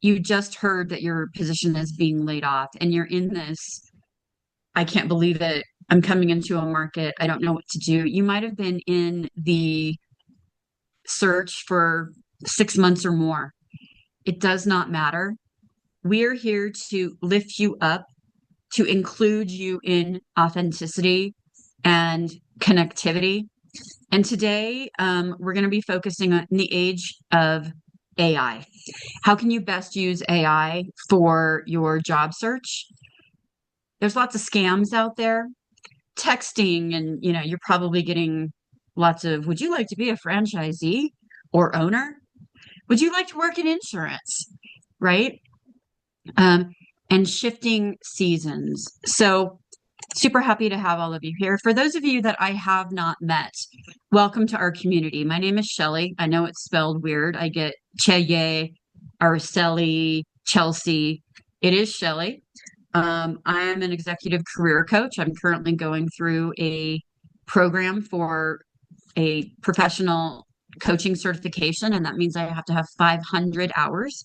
you just heard that your position is being laid off and you're in this, I can't believe it. I'm coming into a market. I don't know what to do. You might have been in the search for 6 months or more. It does not matter. We're here to lift you up, to include you in authenticity and connectivity. And today, we're going to be focusing on the age of AI. How can you best use AI for your job search? There's lots of scams out there, texting, and you're probably getting lots of, would you like to be a franchisee or owner? Would you like to work in insurance? Right? Um, and shifting seasons. So super happy to have all of you here. For those of you that I have not met, welcome to our community. My name is Shelly. I know it's spelled weird. I get Cheye, Araceli, Chelsea. It is Shelly. I am an executive career coach. I'm currently going through a program for a professional coaching certification, and that means I have to have 500 hours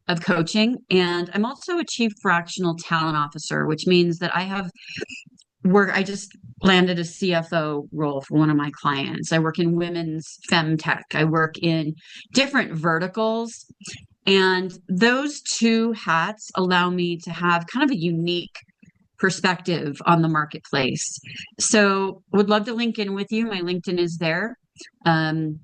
of coaching. And I'm also a chief fractional talent officer, which means that I just landed a CFO role for one of my clients. I work in women's femtech. I work in different verticals. And those two hats allow me to have kind of a unique perspective on the marketplace. So would love to link in with you. My LinkedIn is there. Um,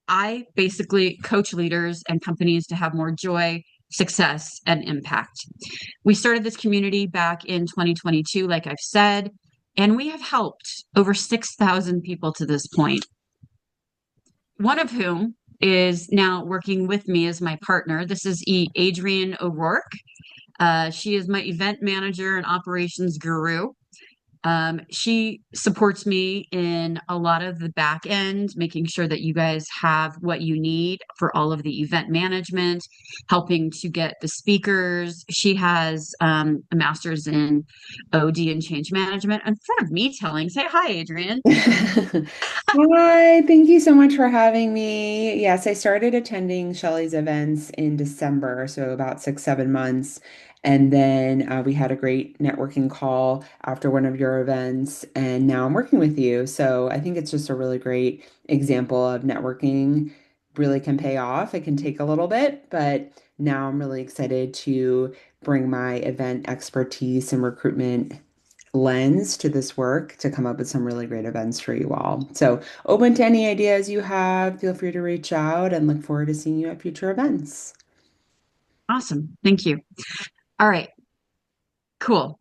I basically coach leaders and companies to have more joy, success, and impact. We started this community back in 2022, like I've said, and we have helped over 6,000 people to this point, one of whom is now working with me as my partner. This is Adrienne O'Rourke. She is my event manager and operations guru. She supports me in a lot of the back end, making sure that you guys have what you need for all of the event management, helping to get the speakers. She has a master's in OD and change management. In front of me telling, say hi, Adrian. Hi, thank you so much for having me. Yes, I started attending Shelley's events in December, so about 6, 7 months. And then we had a great networking call after one of your events, and now I'm working with you. So I think it's just a really great example of networking really can pay off. It can take a little bit, but now I'm really excited to bring my event expertise and recruitment lens to this work to come up with some really great events for you all. So, open to any ideas you have, feel free to reach out and look forward to seeing you at future events. Awesome. Thank you. All right, cool.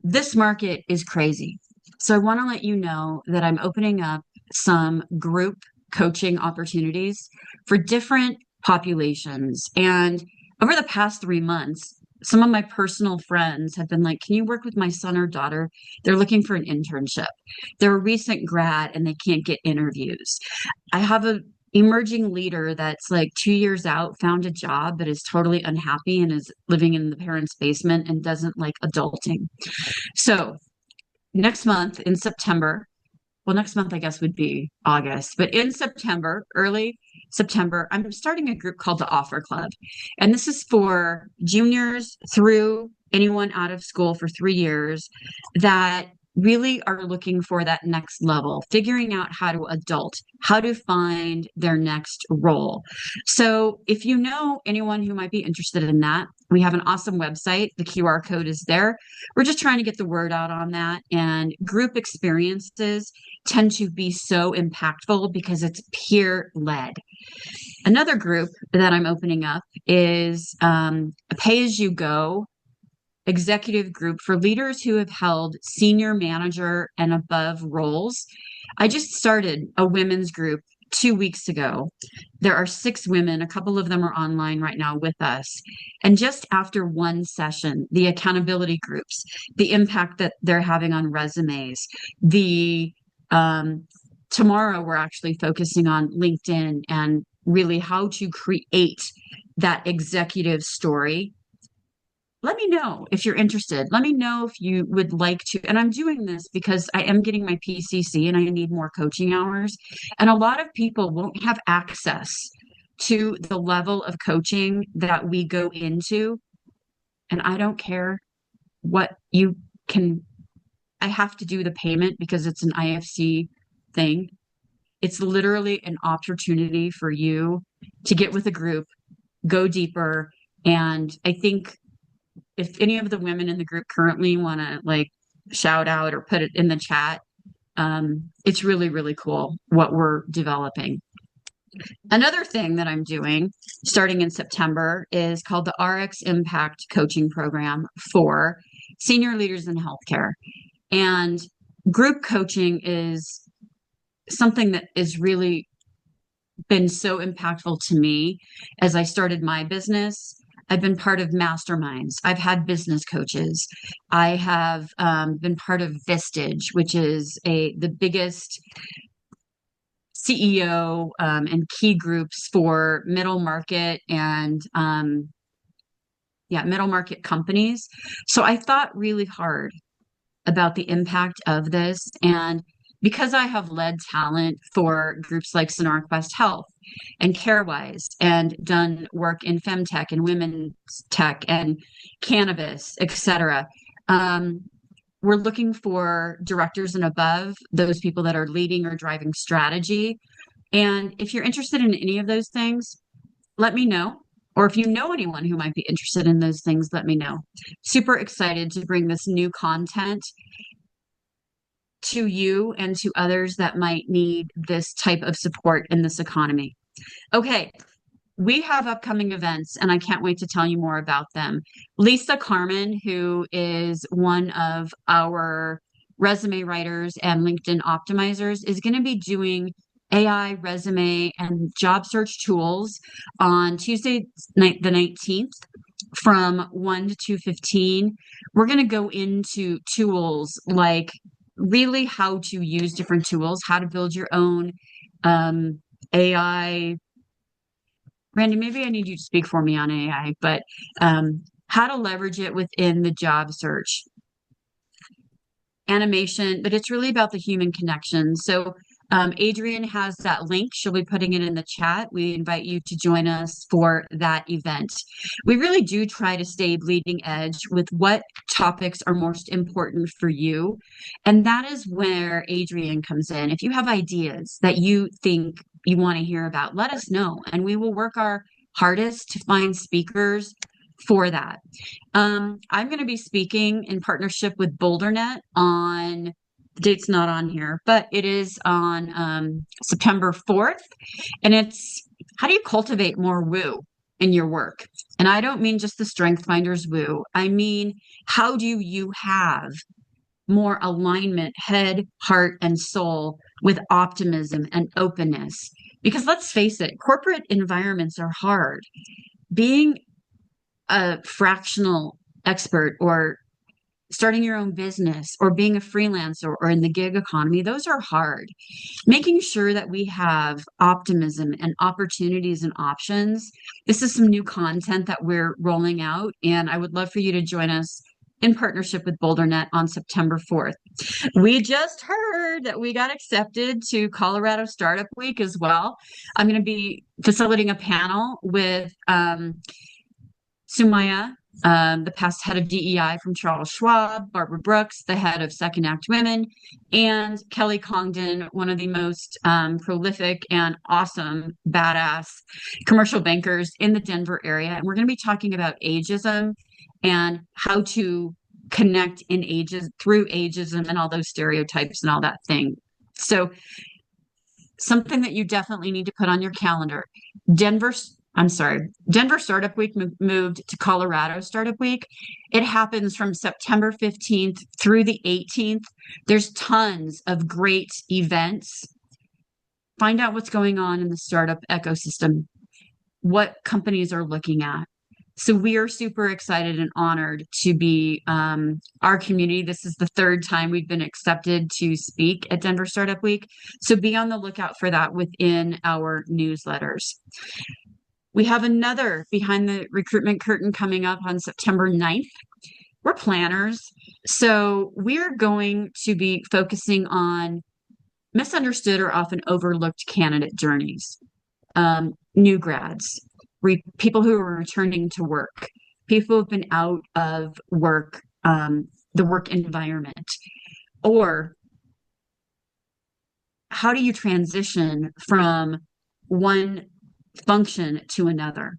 This market is crazy. So I want to let you know that I'm opening up some group coaching opportunities for different populations. And over the past 3 months, some of my personal friends have been like, can you work with my son or daughter? They're looking for an internship. They're a recent grad and they can't get interviews. I have a emerging leader that's like 2 years out, found a job, but is totally unhappy and is living in the parents' basement and doesn't like adulting. So next month in September, well, next month I guess would be August, but in September, early September, I'm starting a group called the Offer Club. And this is for juniors through anyone out of school for 3 years that really are looking for that next level, figuring out how to adult, how to find their next role. So if you know anyone who might be interested in that, we have an awesome website. The QR code is there. We're just trying to get the word out on that. And group experiences tend to be so impactful because it's peer led. Another group that I'm opening up is a pay as you go executive group for leaders who have held senior manager and above roles. I just started a women's group 2 weeks ago. There are 6 women, a couple of them are online right now with us. And just after one session, the accountability groups, the impact that they're having on resumes, the um, tomorrow we're actually focusing on LinkedIn and really how to create that executive story. Let me know if you're interested. Let me know if you would like to. And I'm doing this because I am getting my PCC and I need more coaching hours. And a lot of people won't have access to the level of coaching that we go into. And I don't care what you can, I have to do the payment because it's an IFC thing. It's literally an opportunity for you to get with a group, go deeper. And I think if any of the women in the group currently want to like shout out or put it in the chat, it's really, really cool what we're developing. Another thing that I'm doing starting in September is called the RX Impact Coaching Program for senior leaders in healthcare. And group coaching is something that has really been so impactful to me as I started my business. I've been part of masterminds. I've had business coaches. I have been part of Vistage, which is the biggest CEO and key groups for middle market and middle market companies. So I thought really hard about the impact of this. And because I have led talent for groups like SonarQuest Health and CareWise and done work in femtech and women's tech and cannabis, et cetera, we're looking for directors and above, those people that are leading or driving strategy. And if you're interested in any of those things, let me know. Or if you know anyone who might be interested in those things, let me know. Super excited to bring this new content to you and to others that might need this type of support in this economy. Okay, we have upcoming events and I can't wait to tell you more about them. Lisa Carmen, who is one of our resume writers and LinkedIn optimizers, is going to be doing AI resume and job search tools on Tuesday night, the 19th from 1 to 2:15. We're going to go into tools like really how to use different tools, how to build your own AI. Randy, maybe I need you to speak for me on AI, but how to leverage it within the job search. Animation, but it's really about the human connection. So Adrienne has that link. She'll be putting it in the chat. We invite you to join us for that event. We really do try to stay bleeding edge with what topics are most important for you. And that is where Adrienne comes in. If you have ideas that you think you want to hear about, let us know. And we will work our hardest to find speakers for that. I'm going to be speaking in partnership with BoulderNet on, the date's not on here, but it is on September 4th. And it's how do you cultivate more woo in your work? And I don't mean just the Strength Finders woo. I mean, how do you have more alignment, head, heart, and soul with optimism and openness? Because let's face it, corporate environments are hard. Being a fractional expert or starting your own business or being a freelancer or in the gig economy, those are hard. Making sure that we have optimism and opportunities and options. This is some new content that we're rolling out, and I would love for you to join us in partnership with BoulderNet on September 4th. We just heard that we got accepted to Colorado Startup Week as well. I'm going to be facilitating a panel with Sumaya, the past head of DEI from Charles Schwab, Barbara Brooks, the head of Second Act Women, and Kelly Congdon, one of the most prolific and awesome, badass commercial bankers in the Denver area. And we're going to be talking about ageism and how to connect in ages through ageism and all those stereotypes and all that thing. So something that you definitely need to put on your calendar. Denver Startup Week moved to Colorado Startup Week. It happens from September 15th through the 18th. There's tons of great events. Find out what's going on in the startup ecosystem, what companies are looking at. So we are super excited and honored to be our community. This is the third time we've been accepted to speak at Denver Startup Week. So be on the lookout for that within our newsletters. We have another Behind the Recruitment Curtain coming up on September 9th. We're planners. So we're going to be focusing on misunderstood or often overlooked candidate journeys. new grads, people who are returning to work, people who've been out of work, the work environment, or how do you transition from one function to another?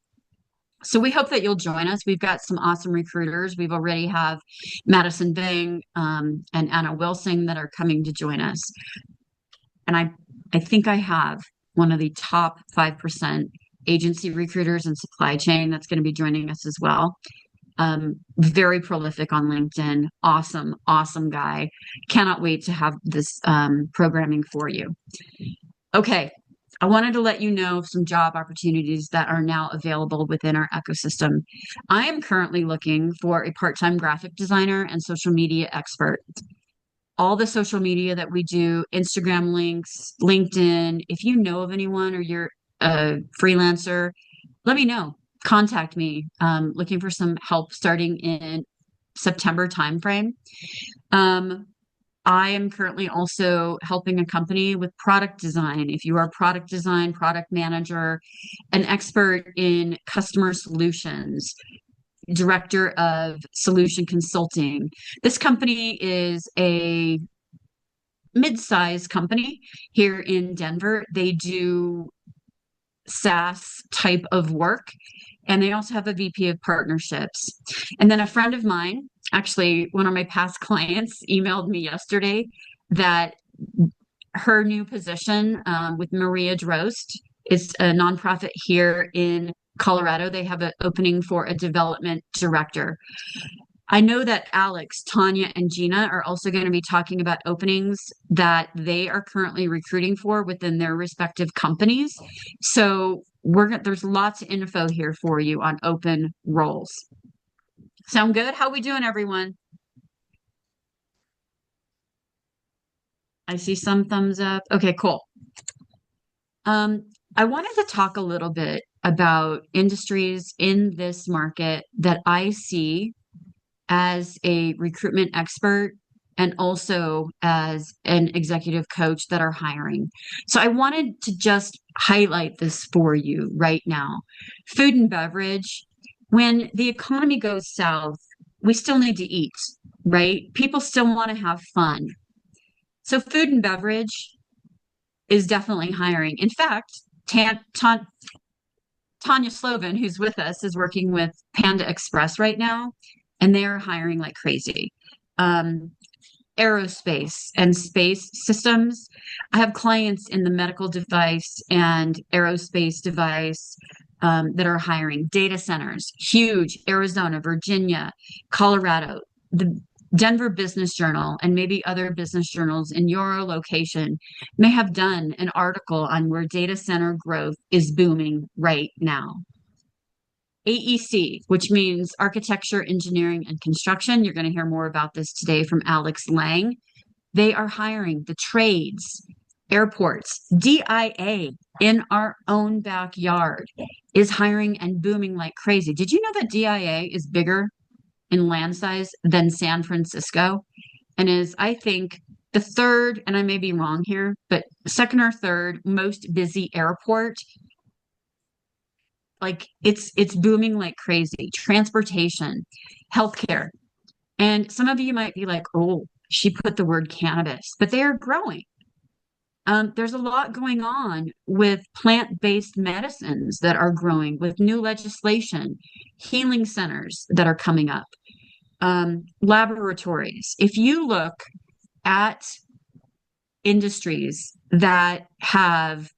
So we hope that you'll join us. We've got some awesome recruiters. We've already have Madison Bing and Anna Wilson that are coming to join us. And I think I have one of the top 5% agency recruiters and supply chain that's going to be joining us as well. Very prolific on LinkedIn. Awesome, awesome guy. Cannot wait to have this programming for you. Okay. I wanted to let you know of some job opportunities that are now available within our ecosystem. I am currently looking for a part-time graphic designer and social media expert. All the social media that we do, Instagram links, LinkedIn, if you know of anyone or you're a freelancer, let me know. Contact me. Looking for some help starting in September timeframe. I am currently also helping a company with product design. If you are a product design, product manager, an expert in customer solutions, director of solution consulting, this company is a mid-sized company here in Denver. They do SaaS type of work, and they also have a VP of partnerships. And then a friend of mine, actually one of my past clients, emailed me yesterday that her new position with Maria Drost is a nonprofit here in Colorado. They have an opening for a development director. I know that Alex, Tanya, and Gina are also going to be talking about openings that they are currently recruiting for within their respective companies. So there's lots of info here for you on open roles. Sound good? How we doing, everyone? I see some thumbs up. Okay, cool. I wanted to talk a little bit about industries in this market that I see as a recruitment expert and also as an executive coach that are hiring. So I wanted to just highlight this for you right now. Food and beverage, when the economy goes south, we still need to eat, right? People still want to have fun. So food and beverage is definitely hiring. In fact, Tanya Slovin, who's with us, is working with Panda Express right now, and they are hiring like crazy. Aerospace and space systems. I have clients in the medical device and aerospace device that are hiring. Data centers, huge, Arizona, Virginia, Colorado. The Denver Business Journal and maybe other business journals in your location may have done an article on where data center growth is booming right now. AEC, which means architecture, engineering, and construction. You're going to hear more about this today from Alex Lang. They are hiring the trades, airports, DIA in our own backyard is hiring and booming like crazy. Did you know that DIA is bigger in land size than San Francisco and is, I think, the third, and I may be wrong here, but second or third most busy airport. Like it's booming like crazy. Transportation, healthcare. And some of you might be like, oh, she put the word cannabis, but they are growing. There's a lot going on with plant-based medicines that are growing, with new legislation, healing centers that are coming up, laboratories. If you look at industries that have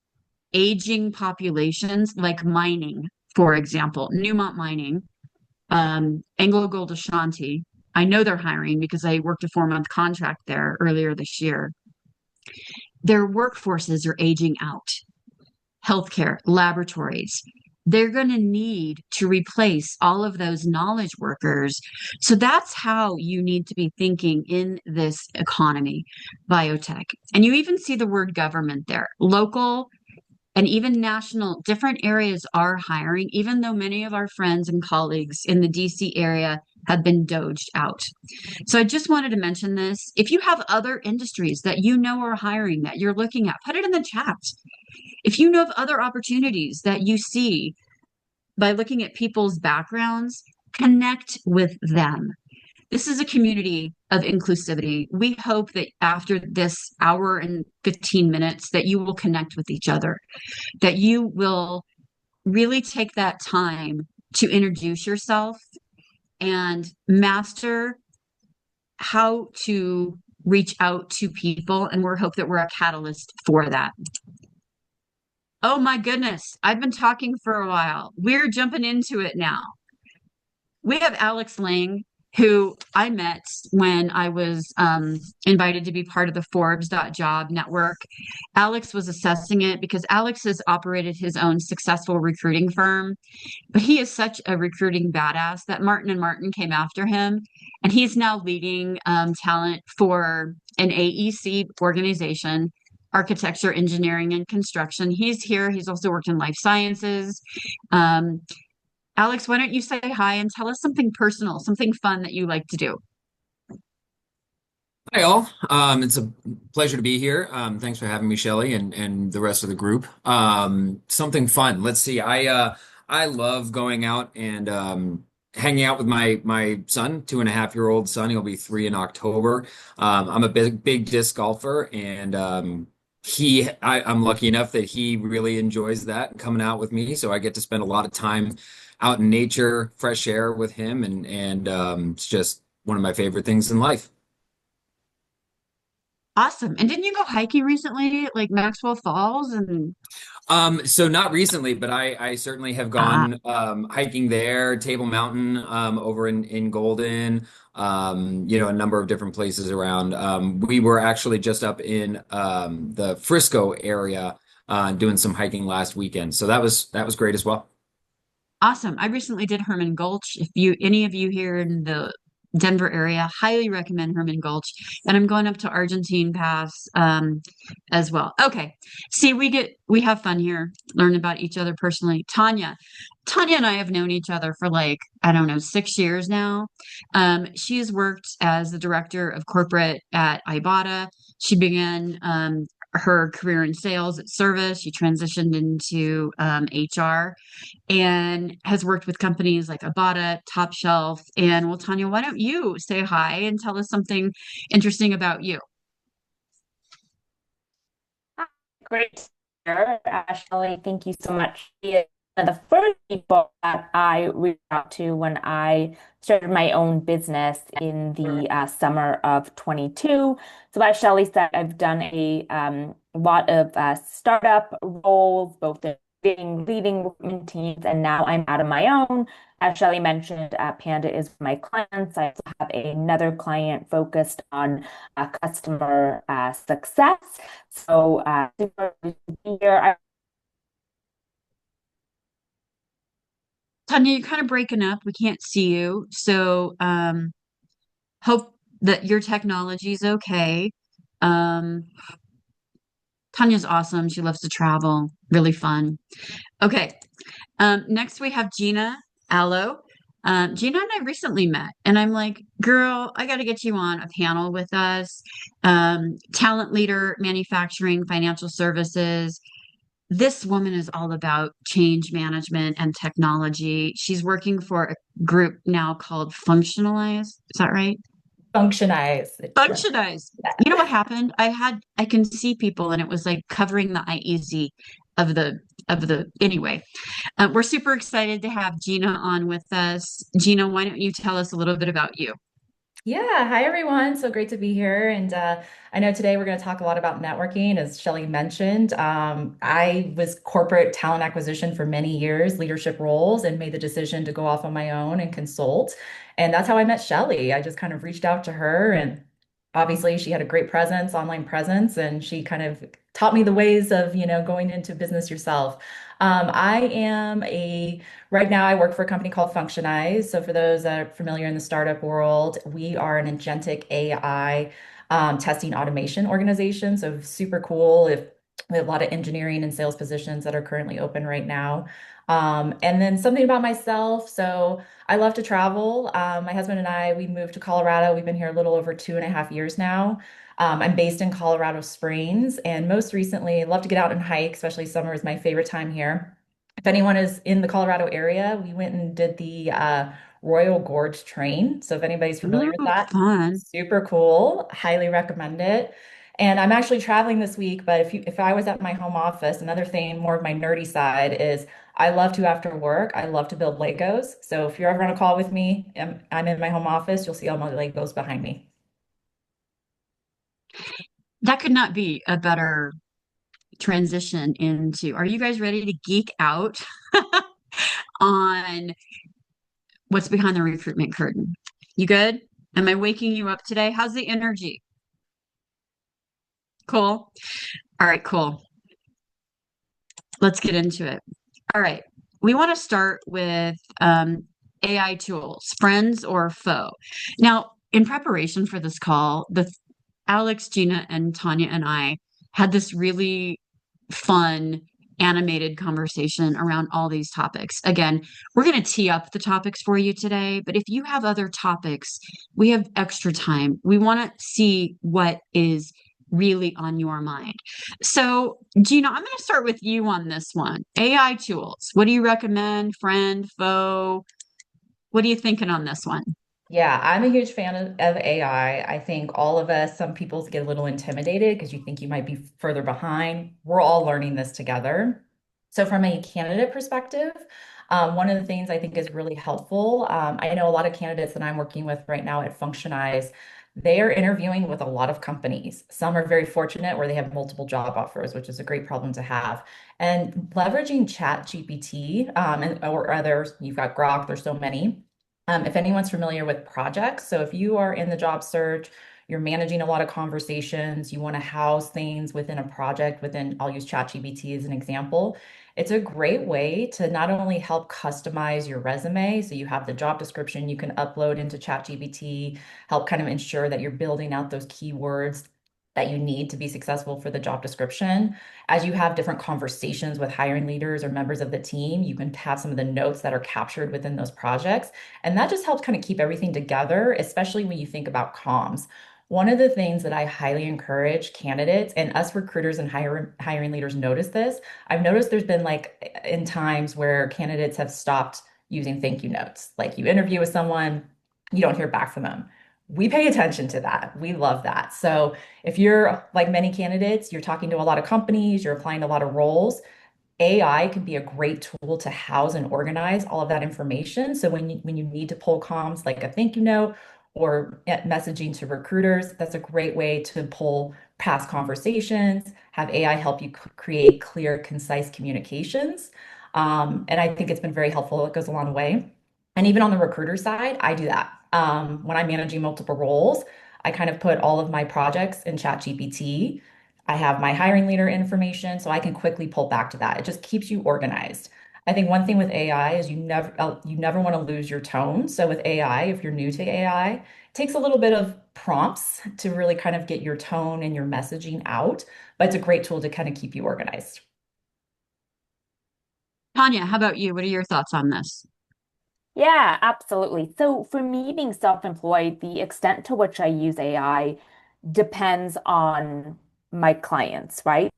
aging populations, like mining, for example, Newmont Mining, AngloGold Ashanti. I know they're hiring because I worked a 4-month contract there earlier this year. Their workforces are aging out. Healthcare, laboratories. They're going to need to replace all of those knowledge workers. So that's how you need to be thinking in this economy, biotech. And you even see the word government there, local, and even national. Different areas are hiring, even though many of our friends and colleagues in the DC area have been doged out. So I just wanted to mention this. If you have other industries that you know are hiring that you're looking at, put it in the chat. If you know of other opportunities that you see by looking at people's backgrounds, connect with them. This is a community of inclusivity. We hope that after this hour and 15 minutes that you will connect with each other, that you will really take that time to introduce yourself and master how to reach out to people. And we're hope that we're a catalyst for that. Oh my goodness. I've been talking for a while. We're jumping into it now. We have Alex Lang, who I met when I was invited to be part of the Forbes.job network. Alex was assessing it because Alex has operated his own successful recruiting firm, but he is such a recruiting badass that Martin and Martin came after him, and he's now leading talent for an AEC organization, architecture, engineering, and construction. He's here. He's also worked in life sciences. Um, Alex, why don't you say hi and tell us something personal, something fun that you like to do? Hi all. It's a pleasure to be here. Thanks for having me, Shelley, and the rest of the group. Something fun. Let's see. I love going out and hanging out with my son, 2.5-year-old son. He'll be 3 in October. I'm a big disc golfer, and I'm lucky enough that he really enjoys that and coming out with me. So I get to spend a lot of time out in nature, fresh air with him, and it's just one of my favorite things in life. Awesome. And didn't you go hiking recently, like Maxwell Falls? And So not recently, but I certainly have ah, gone hiking there, Table Mountain over in Golden, a number of different places around. We were actually just up in the Frisco area doing some hiking last weekend, so that was great as well. awesome. I recently did Herman Gulch. If you any of you here in the Denver area, highly recommend Herman Gulch. And I'm going up to Argentine Pass as well. Okay. See, we have fun here, learn about each other personally. Tanya and I have known each other for like, I don't know, 6 years now. She has worked as the director of corporate at Ibotta. She began her career in sales at Service. She transitioned into HR and has worked with companies like Ibotta, Top Shelf. And well, Tanya, why don't you say hi and tell us something interesting about you? Hi, great to hear, Ashley. Thank you so much. One of the first people that I reached out to when I started my own business in the summer of 22. So, as Shelley said, I've done a lot of startup roles, both in leading recruitment teams, and now I'm out on my own. As Shelley mentioned, Panda is my clients. I also have another client focused on customer success. So, super to be here. Tanya, you're kind of breaking up. We can't see you. So hope that your technology is okay. Um, Tanya's awesome. She loves to travel. Really fun. Okay. Next we have Gina Allo. Gina and I recently met, and I'm like, girl, I got to get you on a panel with us. Talent leader, manufacturing, financial services. This woman is all about change management and technology. She's working for a group now called Functionalize. Is that right? Functionize. Functionize. You know what happened? I can see people and it was like covering the IEZ of the anyway. We're super excited to have Gina on with us. Gina, why don't you tell us a little bit about you? Yeah, hi everyone. So great to be here. And I know today we're going to talk a lot about networking, as Shelly mentioned. I was corporate talent acquisition for many years, leadership roles, and made the decision to go off on my own and consult. And that's how I met Shelly. I just kind of reached out to her, and obviously she had a great presence, online presence, and she kind of taught me the ways of, going into business yourself. I am a Right now, I work for a company called Functionize. So, for those that are familiar in the startup world, we are an agentic AI testing automation organization. So, super cool. If we have a lot of engineering and sales positions that are currently open right now. And then something about myself. So, I love to travel. My husband and I, we moved to Colorado. We've been here a little over 2.5 years now. I'm based in Colorado Springs, and most recently, I love to get out and hike, especially summer is my favorite time here. If anyone is in the Colorado area, we went and did the Royal Gorge Train. So if anybody's familiar Ooh, with that, fun. super cool. Highly recommend it. And I'm actually traveling this week, but if I was at my home office, another thing, more of my nerdy side is I love to after work, I love to build Legos. So if you're ever on a call with me, I'm in my home office, you'll see all my Legos behind me. That could not be a better transition into, are you guys ready to geek out on what's behind the recruitment curtain? You good? Am I waking you up today? How's the energy? Cool. All right, cool. Let's get into it. All right. We want to start with AI tools, friends or foe. Now, in preparation for this call, the Alex, Gina, and Tanya and I had this really fun animated conversation around all these topics. Again, we're going to tee up the topics for you today, but if you have other topics, we have extra time. We want to see what is really on your mind. So, Gina, I'm going to start with you on this one. AI tools. What do you recommend? Friend, foe? What are you thinking on this one? Yeah, I'm a huge fan of AI. I think all of us, some people get a little intimidated because you think you might be further behind. We're all learning this together. So, from a candidate perspective, one of the things I think is really helpful, I know a lot of candidates that I'm working with right now at Functionize, they are interviewing with a lot of companies. Some are very fortunate where they have multiple job offers, which is a great problem to have. And leveraging Chat GPT, or others, you've got Grok, there's so many. If anyone's familiar with projects, so if you are in the job search, you're managing a lot of conversations, you want to house things within a project, I'll use ChatGPT as an example. It's a great way to not only help customize your resume, so you have the job description you can upload into ChatGPT, help kind of ensure that you're building out those keywords that you need to be successful for the job description. As you have different conversations with hiring leaders or members of the team, you can have some of the notes that are captured within those projects. And that just helps kind of keep everything together, especially when you think about comms. One of the things that I highly encourage candidates and us recruiters and hiring leaders notice this. I've noticed there's been like in times where candidates have stopped using thank you notes. Like you interview with someone, you don't hear back from them. We pay attention to that. We love that. So if you're like many candidates, you're talking to a lot of companies, you're applying to a lot of roles, AI can be a great tool to house and organize all of that information. So when you need to pull comms like a thank you note or messaging to recruiters, that's a great way to pull past conversations, have AI help you create clear, concise communications. And I think it's been very helpful. It goes a long way. And even on the recruiter side, I do that. When I'm managing multiple roles, I kind of put all of my projects in ChatGPT. I have my hiring leader information, so I can quickly pull back to that. It just keeps you organized. I think one thing with AI is you never want to lose your tone. So with AI, if you're new to AI, it takes a little bit of prompts to really kind of get your tone and your messaging out, but it's a great tool to kind of keep you organized. Tanya, how about you? What are your thoughts on this? Yeah, absolutely. So for me, being self-employed, the extent to which I use AI depends on my clients, right?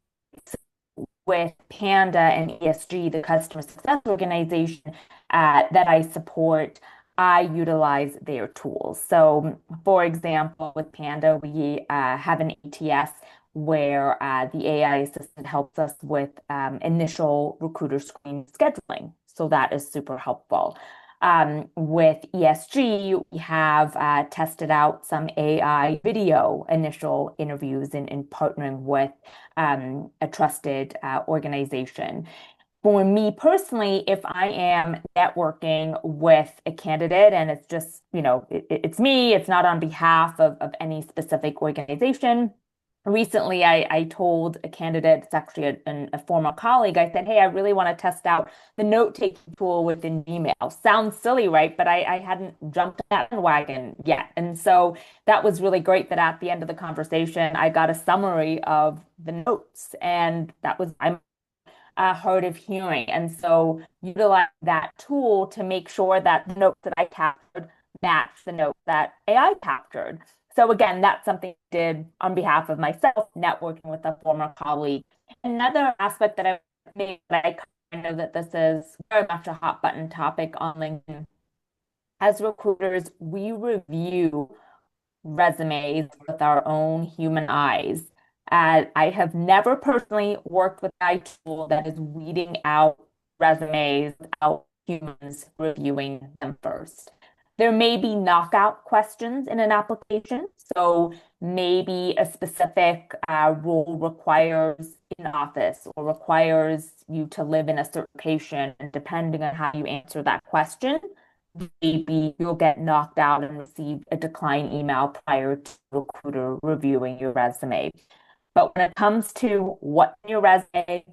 With Panda and ESG, the customer success organization that I support, I utilize their tools. So, for example, with Panda, we have an ATS where the AI assistant helps us with initial recruiter screen scheduling. So that is super helpful. With ESG, we have tested out some AI video initial interviews in partnering with a trusted organization. For me personally, if I am networking with a candidate and it's just, it's me, it's not on behalf of any specific organization. Recently, I told a candidate, it's actually a former colleague, I said, hey, I really want to test out the note-taking tool within Gmail. Sounds silly, right? But I hadn't jumped on that wagon yet. And so that was really great that at the end of the conversation, I got a summary of the notes. And that was, I'm hard of hearing. And so utilize that tool to make sure that the notes that I captured match the note that AI captured. So again, that's something I did on behalf of myself, networking with a former colleague. Another aspect that I made that I know that this is very much a hot button topic on LinkedIn. As recruiters, we review resumes with our own human eyes. I have never personally worked with a tool that is weeding out resumes without humans reviewing them first. There may be knockout questions in an application. So maybe a specific role requires in office or requires you to live in a certain location. And depending on how you answer that question, maybe you'll get knocked out and receive a decline email prior to the recruiter reviewing your resume. But when it comes to what's in your resume,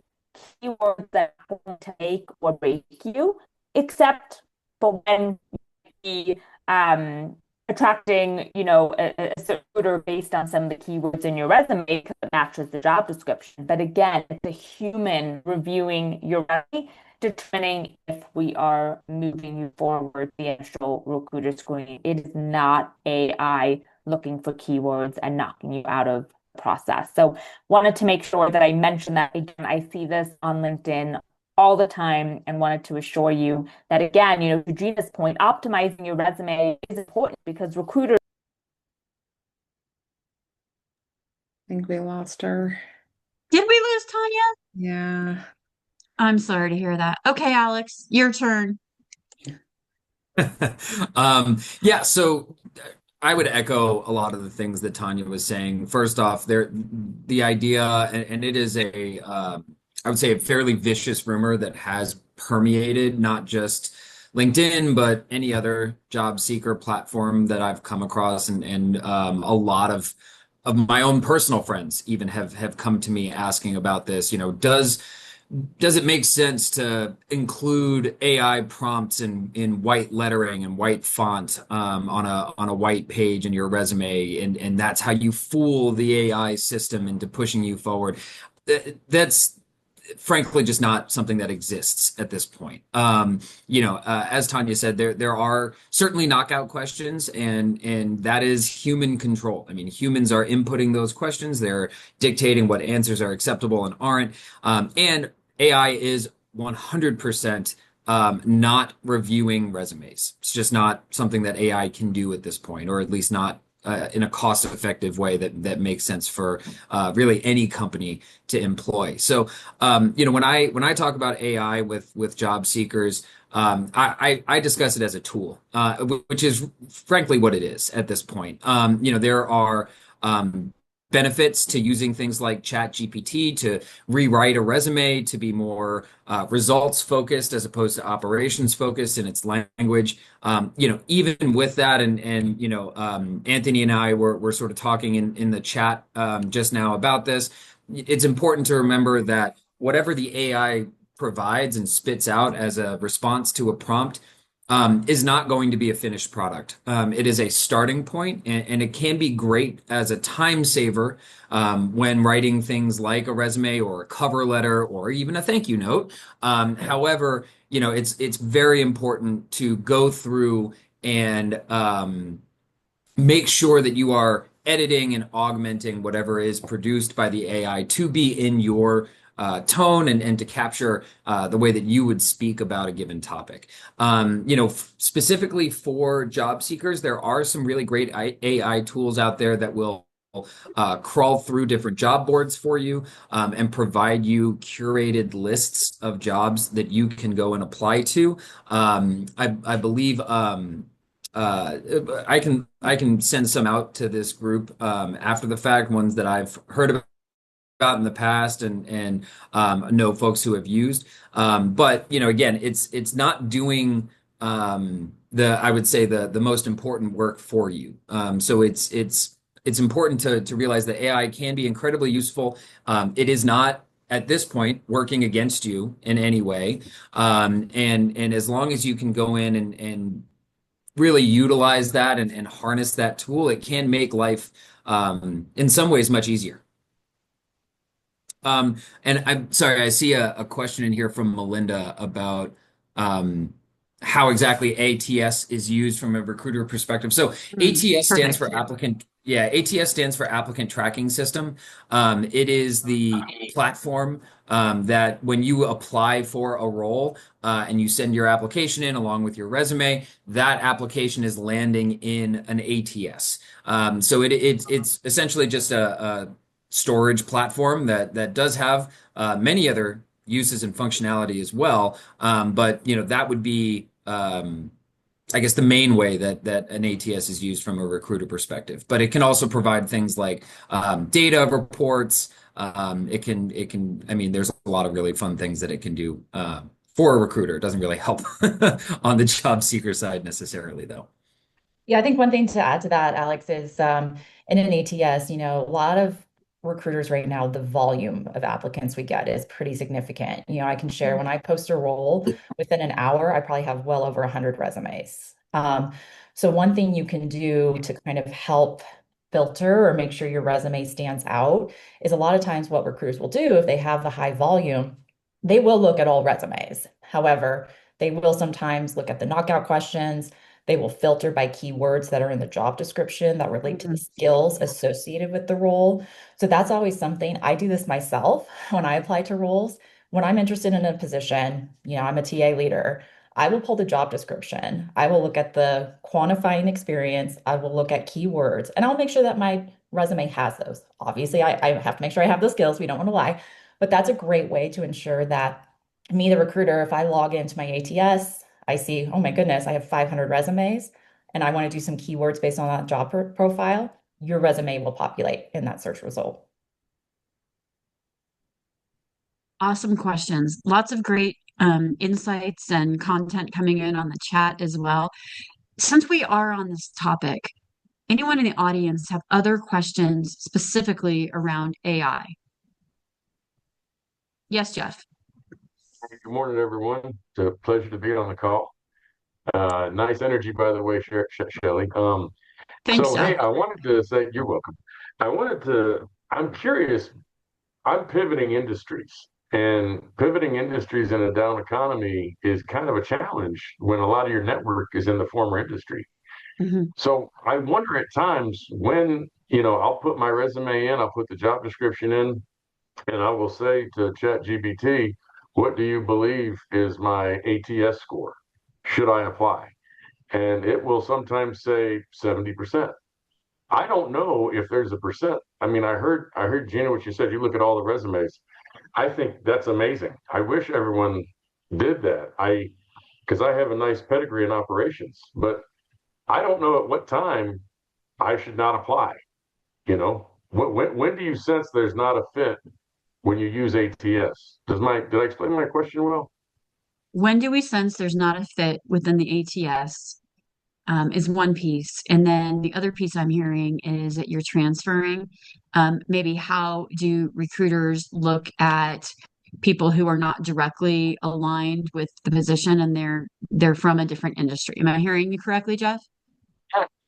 keywords that are going to make or break you, except for when be attracting, a recruiter based on some of the keywords in your resume because it matches the job description. But again, it's a human reviewing your resume, determining if we are moving you forward the initial recruiter screening. It is not AI looking for keywords and knocking you out of the process. So wanted to make sure that I mentioned that. Again, I see this on LinkedIn all the time and wanted to assure you that, again, to Gina's point, optimizing your resume is important because recruiters. I think we lost her. Did we lose Tanya? Yeah. I'm sorry to hear that. Okay, Alex, your turn. Yeah, so I would echo a lot of the things that Tanya was saying. First off, the idea, and it is I would say a fairly vicious rumor that has permeated not just LinkedIn, but any other job seeker platform that I've come across, and a lot of my own personal friends even have come to me asking about this. Does it make sense to include AI prompts in white lettering and white font on a white page in your resume, and that's how you fool the AI system into pushing you forward? That's frankly just not something that exists at this point. As Tanya said, there are certainly knockout questions, and that is human control. I mean, humans are inputting those questions. They're dictating what answers are acceptable and aren't. And AI is 100% not reviewing resumes. It's just not something that AI can do at this point, or at least not in a cost-effective way that makes sense for really any company to employ. So, when I talk about AI with job seekers, I discuss it as a tool, which is frankly what it is at this point. There are benefits to using things like ChatGPT to rewrite a resume to be more results focused as opposed to operations focused in its language. Even with that, and Anthony and I were sort of talking in the chat just now about this. It's important to remember that whatever the AI provides and spits out as a response to a prompt is not going to be a finished product. It is a starting point, and it can be great as a time saver when writing things like a resume or a cover letter or even a thank you note. However, it's very important to go through and make sure that you are editing and augmenting whatever is produced by the AI to be in your tone and to capture the way that you would speak about a given topic. Specifically for job seekers, there are some really great AI tools out there that will crawl through different job boards for you and provide you curated lists of jobs that you can go and apply to. I believe I can send some out to this group after the fact, ones that I've heard about in the past and know folks who have used. But again, it's not doing the I would say the most important work for you. So it's important to realize that AI can be incredibly useful. It is not at this point working against you in any way. And as long as you can go in and really utilize that and harness that tool, it can make life in some ways much easier. And I'm sorry, I see a question in here from Melinda about how exactly ATS is used from a recruiter perspective. So ATS stands Perfect. for applicant Yeah, ATS stands for Applicant Tracking System. It is the platform that when you apply for a role and you send your application in along with your resume, that application is landing in an ATS. So it's essentially just a storage platform that does have many other uses and functionality as well. But that would be I guess the main way that an ATS is used from a recruiter perspective, but it can also provide things like data reports. I mean, there's a lot of really fun things that it can do for a recruiter. It doesn't really help on the job seeker side necessarily, though. Yeah, I think one thing to add to that, Alex, is in an ATS, a lot of recruiters right now, the volume of applicants we get is pretty significant. I can share when I post a role within an hour, I probably have well over 100 resumes. So one thing you can do to kind of help filter or make sure your resume stands out is a lot of times what recruiters will do if they have the high volume, they will look at all resumes. However, they will sometimes look at the knockout questions. They will filter by keywords that are in the job description that relate to the Mhm. skills associated with the role. So that's always something I do this myself when I apply to roles. When I'm interested in a position, I'm a TA leader. I will pull the job description. I will look at the quantifying experience. I will look at keywords and I'll make sure that my resume has those. Obviously, I have to make sure I have the skills. We don't want to lie, but that's a great way to ensure that me, the recruiter, if I log into my ATS, I see, oh my goodness, I have 500 resumes and I want to do some keywords based on that job profile, your resume will populate in that search result. Awesome questions. Lots of great insights and content coming in on the chat as well. Since we are on this topic, anyone in the audience have other questions specifically around AI? Yes, Jeff. Good morning, everyone. It's a pleasure to be on the call. Nice energy, by the way, Shelley. Thanks, Hey, Jeff. I wanted to say you're welcome. I'm curious. I'm pivoting industries, and pivoting industries in a down economy is kind of a challenge when a lot of your network is in the former industry. Mhm. So I wonder at times when, I'll put my resume in, I'll put the job description in, and I will say to ChatGPT, what do you believe is my ATS score? Should I apply? And it will sometimes say 70%. I don't know if there's a percent. I mean, I heard Gina what you said. You look at all the resumes. I think that's amazing. I wish everyone did that. Because I have a nice pedigree in operations, but I don't know at what time I should not apply. When do you sense there's not a fit when you use ATS? Did I explain my question well? When do we sense there's not a fit within the ATS? Is one piece. And then the other piece I'm hearing is that you're transferring. Maybe how do recruiters look at people who are not directly aligned with the position and they're from a different industry? Am I hearing you correctly, Jeff?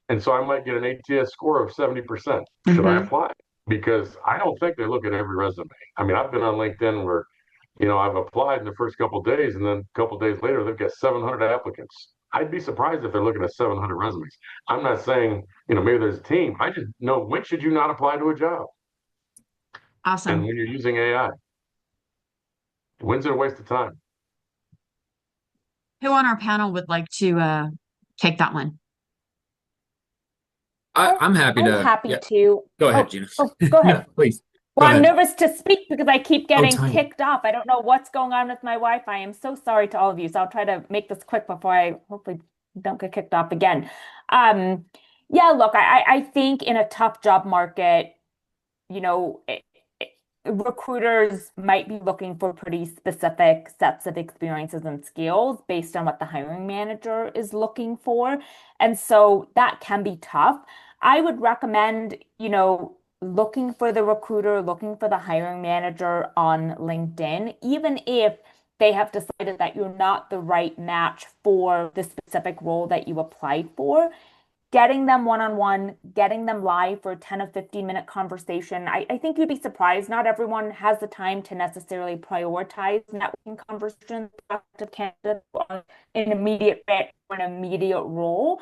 And so I might get an ATS score of 70%. Should I Hmm. apply? Because I don't think they look at every resume. I mean, I've been on LinkedIn where, I've applied in the first couple of days, and then a couple of days later, they've got 700 applicants. I'd be surprised if they're looking at 700 resumes. I'm not saying, maybe there's a team. I just know when should you not apply to a job? And Awesome. when you're using AI, when's it a waste of time? Who on our panel would like to take that one? I'm happy I'm to, happy yeah, to. go ahead, Oh, Gina. oh, go ahead. No, please, go Well, I'm ahead. nervous to speak because I keep Oh, getting Tanya. kicked off. I don't know what's going on with my Wi-Fi. I'm so sorry to all of you. So I'll try to make this quick before I hopefully don't get kicked off again. Um, yeah, look, I think in a tough job market, you know, recruiters might be looking for pretty specific sets of experiences and skills based on what the hiring manager is looking for. And so that can be tough. I would recommend, looking for the recruiter, looking for the hiring manager on LinkedIn, even if they have decided that you're not the right match for the specific role that you applied for, getting them one-on-one, getting them live for a 10 or 15-minute conversation. I think you'd be surprised. Not everyone has the time to necessarily prioritize networking conversations with prospective candidates on an immediate fit or an immediate role.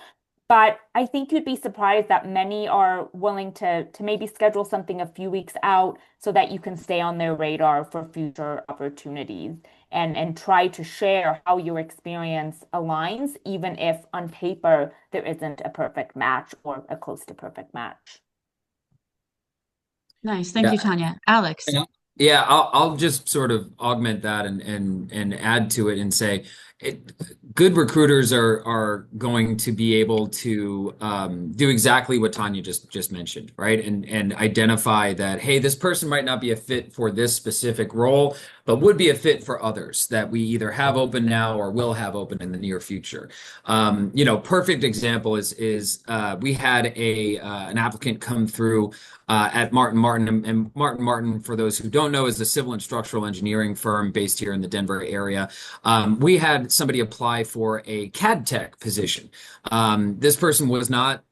But I think you'd be surprised that many are willing to maybe schedule something a few weeks out so that you can stay on their radar for future opportunities and try to share how your experience aligns, even if on paper there isn't a perfect match or a close to perfect match. Nice. Thank Yeah. you, Tanya. Alex. Yeah, I'll just sort of augment that and add to it and say good recruiters are going to be able to do exactly what Tanya just mentioned, right? And identify that, hey, this person might not be a fit for this specific role, but would be a fit for others that we either have open now or will have open in the near future. Perfect example is we had an applicant come through at Martin Martin. And Martin Martin, for those who don't know, is a civil and structural engineering firm based here in the Denver area. We had somebody apply for a CAD tech position. This person was not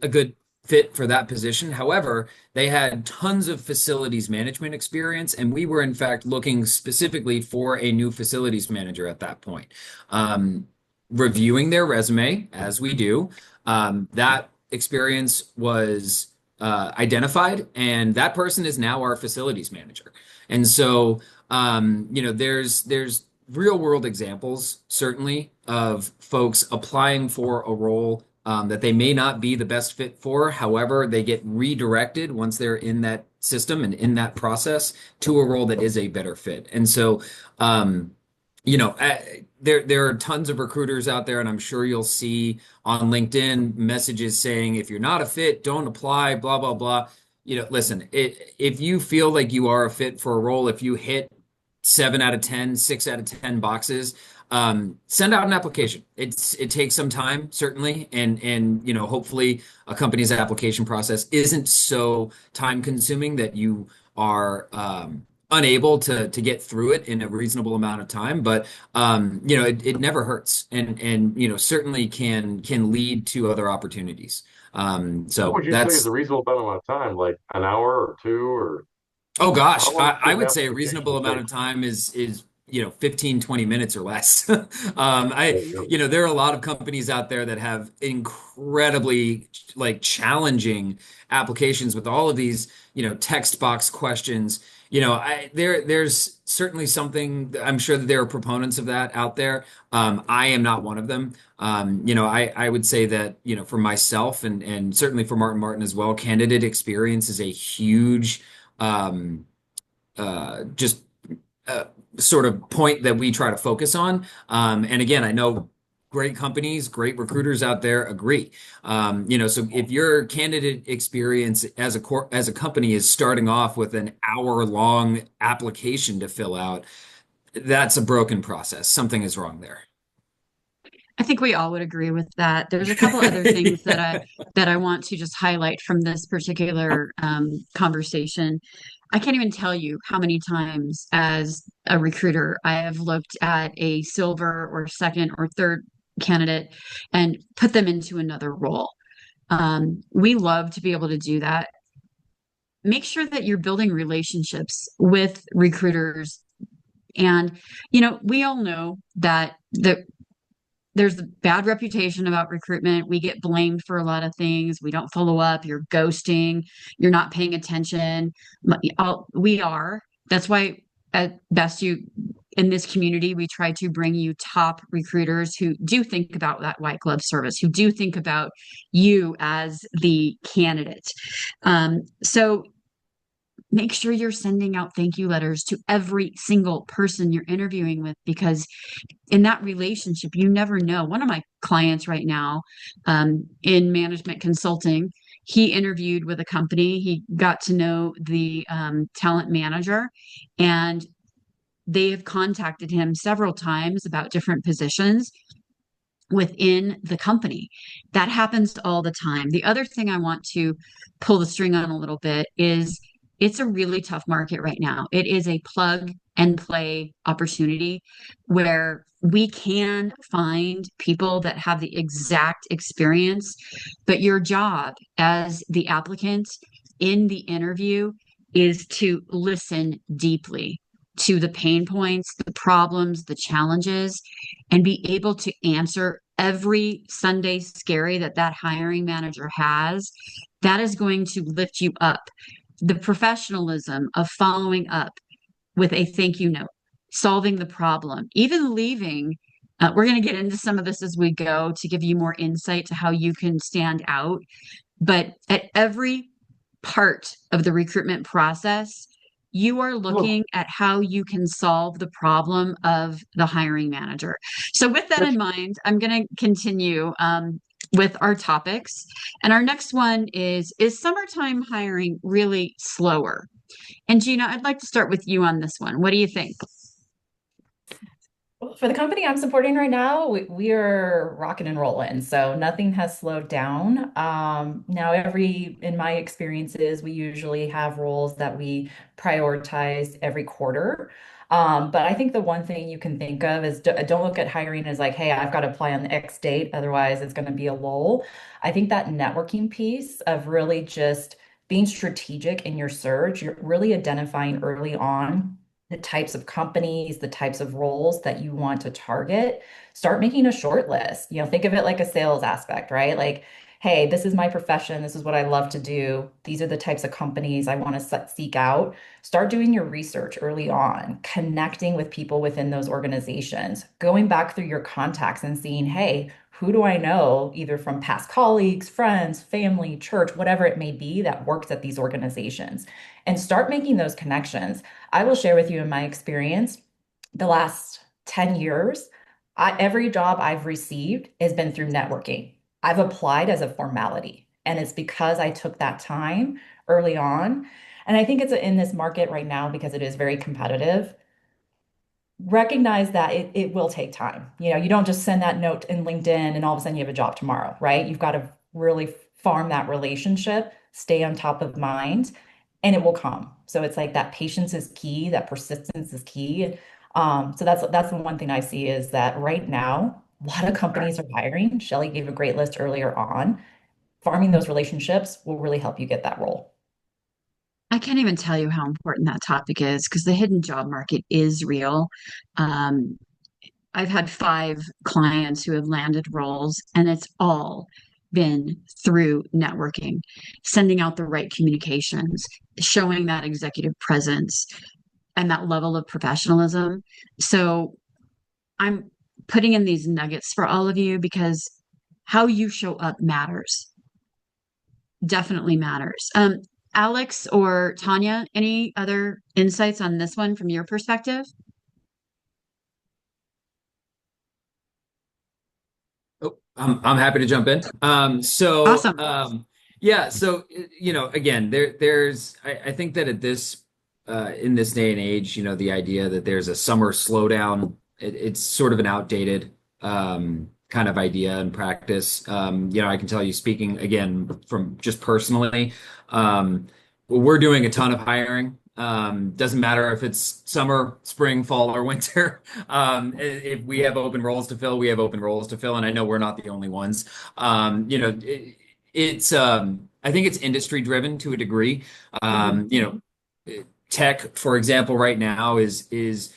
a good fit for that position. However, they had tons of facilities management experience, and we were in fact looking specifically for a new facilities manager at that point. Reviewing their resume, as we do, that experience was identified, and that person is now our facilities manager. And so, there's real world examples, certainly, of folks applying for a role that they may not be the best fit for. However, they get redirected once they're in that system and in that process to a role that is a better fit. And so, there are tons of recruiters out there, and I'm sure you'll see on LinkedIn messages saying, if you're not a fit, don't apply, blah, blah, blah. Listen, if you feel like you are a fit for a role, if you hit 7 out of 10, 6 out of 10 boxes, send out an application. It takes some time, certainly, and hopefully a company's application process isn't so time consuming that you are unable to get through it in a reasonable amount of time. But it never hurts, and certainly can lead to other opportunities. What So would you say is that's a reasonable amount of time, like an hour or two, or Oh how gosh, long I should an would say a application reasonable amount take? of time is 15, 20 minutes or less. There you There are a lot of companies out there that have incredibly like challenging applications with all of these, text box questions. There's certainly something, I'm sure that there are proponents of that out there. I am not one of them. I would say that, for myself and certainly for Martin Martin as well, candidate experience is a huge just sort of point that we try to focus on. And again, I know great companies, great recruiters out there agree. So if your candidate experience as a company is starting off with an hour-long application to fill out, that's a broken process. Something is wrong there. I think we all would agree with that. There's a couple other things that I want to just highlight from this particular conversation. I can't even tell you how many times as a recruiter I have looked at a silver or second or third candidate and put them into another role. We love to be able to do that. Make sure that you're building relationships with recruiters. And, we all know that there's a bad reputation about recruitment. We get blamed for a lot of things. We don't follow up. You're ghosting. You're not paying attention. We are. That's why at Best You in this community, we try to bring you top recruiters who do think about that white glove service, who do think about you as the candidate. So make sure you're sending out thank you letters to every single person you're interviewing with, because in that relationship, you never know. One of my clients right now, in management consulting, he interviewed with a company. He got to know the talent manager, and they have contacted him several times about different positions within the company. That happens all the time. The other thing I want to pull the string on a little bit is it's a really tough market right now. It is a plug and play opportunity where we can find people that have the exact experience, but your job as the applicant in the interview is to listen deeply to the pain points, the problems, the challenges, and be able to answer every Sunday scary that that hiring manager has, that is going to lift you up. The professionalism of following up with a thank you note, solving the problem, even leaving. We're going to get into some of this as we go to give you more insight to how you can stand out. But at every part of the recruitment process, you are Look, looking at how you can solve the problem of the hiring manager. So, with that in that's mind, I'm going to continue with our topics. And our next one is summertime hiring really slower? And Gina, I'd like to start with you on this one. What do you think? For the company I'm supporting right now, we are rocking and rolling. So nothing has slowed down. Now, in my experiences, we usually have roles that we prioritize every quarter. But I think the one thing you can think of is don't look at hiring as like, hey, I've got to apply on the X date, otherwise it's going to be a lull. I think that networking piece of really just being strategic in your search, you're really identifying early on the types of companies, the types of roles that you want to target. Start making a short list. Think of it like a sales aspect, right? Like, hey, this is my profession. This is what I love to do. These are the types of companies I want to seek out. Start doing your research early on, connecting with people within those organizations, going back through your contacts and seeing, hey, who do I know, either from past colleagues, friends, family, church, whatever it may be, that works at these organizations, and start making those connections. I will share with you in my experience, the last 10 years, every job I've received has been through networking. I've applied as a formality, and it's because I took that time early on. And I think it's in this market right now because it is very competitive. Recognize that it will take time. You don't just send that note in LinkedIn and all of a sudden you have a job tomorrow, right? You've got to really farm that relationship, stay on top of mind, and it will come. So it's like that patience is key, that persistence is key. So that's the one thing I see is that right now, a lot of companies are hiring. Shelly gave a great list earlier on. Farming those relationships will really help you get that role. I can't even tell you how important that topic is because the hidden job market is real. Um, I've had 5 clients who have landed roles, and it's all been through networking, sending out the right communications, showing that executive presence and that level of professionalism. So I'm putting in these nuggets for all of you because how you show up matters, definitely matters. Alex or Tanya, any other insights on this one from your perspective? Oh, I'm happy to jump in. Awesome. Yeah, so again, I think that at this in this day and age, the idea that there's a summer slowdown, it's sort of an outdated kind of idea and practice. I can tell you, speaking again from just personally, we're doing a ton of hiring. Doesn't matter if it's summer, spring, fall, or winter. If we have open roles to fill, we have open roles to fill, and I know we're not the only ones. It's I think it's industry driven to a degree. Mhm. Tech, for example, right now is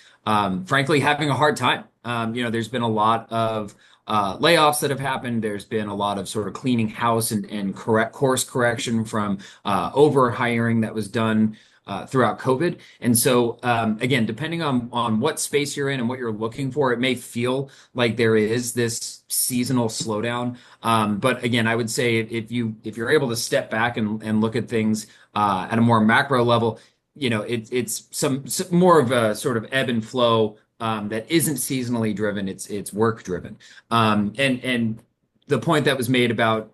frankly having a hard time. There's been a lot of layoffs that have happened. There's been a lot of sort of cleaning house and correct course correction from over hiring that was done throughout COVID. And so, again, depending on what space you're in and what you're looking for, it may feel like there is this seasonal slowdown. But again, I would say if you're able to step back and look at things at a more macro level, it's some more of a sort of ebb and flow that isn't seasonally driven. It's work driven. And the point that was made about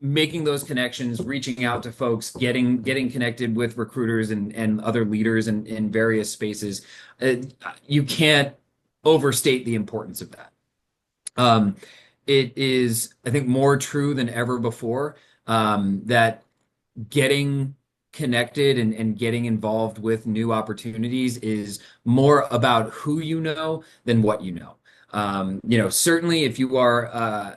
making those connections, reaching out to folks, getting connected with recruiters and other leaders in various spaces. Uh, you can't overstate the importance of that. Um, it is, I think, more true than ever before that getting connected and getting involved with new opportunities is more about who you know than what you know. Certainly if you are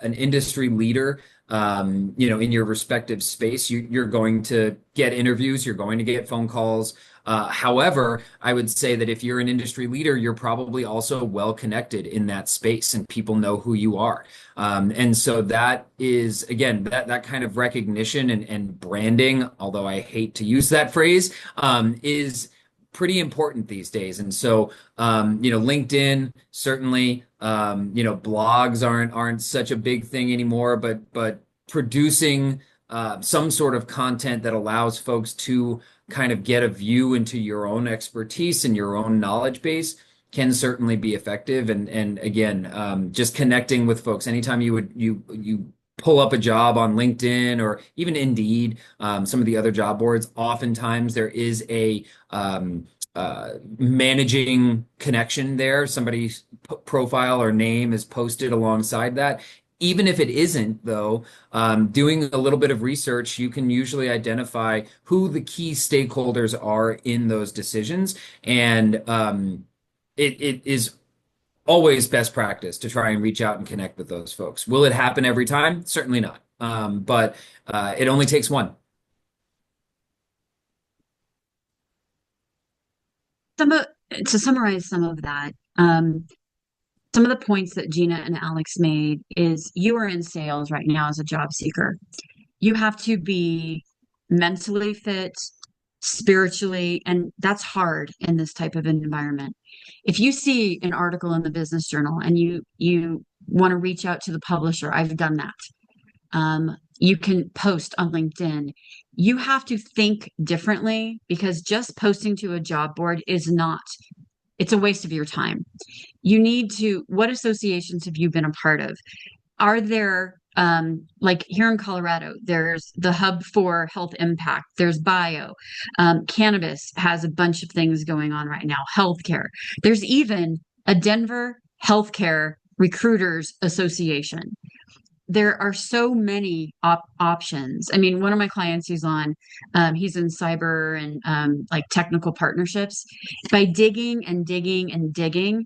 an industry leader, in your respective space, you're going to get interviews, you're going to get phone calls. However, I would say that if you're an industry leader, you're probably also well connected in that space and people know who you are. And so that is, again, that kind of recognition and branding, although I hate to use that phrase, is pretty important these days. And so, LinkedIn certainly, blogs aren't such a big thing anymore, but producing some sort of content that allows folks to kind of get a view into your own expertise and your own knowledge base can certainly be effective. And again, just connecting with folks. Anytime you pull up a job on LinkedIn or even Indeed, some of the other job boards, oftentimes there is a managing connection there. Somebody's profile or name is posted alongside that. Even if it isn't, though, doing a little bit of research, you can usually identify who the key stakeholders are in those decisions. And it is always best practice to try and reach out and connect with those folks. Will it happen every time? Certainly not. But it only takes one. Some of, to summarize some of that, some of the points that Gina and Alex made is you are in sales right now as a job seeker. You have to be mentally fit, spiritually, and that's hard in this type of environment. If you see an article in the Business Journal and you want to reach out to the publisher, I've done that. You can post on LinkedIn. You have to think differently because just posting to a job board is not, it's a waste of your time. You need to, what associations have you been a part of? Are there, like here in Colorado, there's the Hub for Health Impact, there's bio, cannabis has a bunch of things going on right now, healthcare. There's even a Denver Healthcare Recruiters Association. There are so many options. I mean, one of my clients who's on, he's in cyber and like technical partnerships. By digging and digging and digging,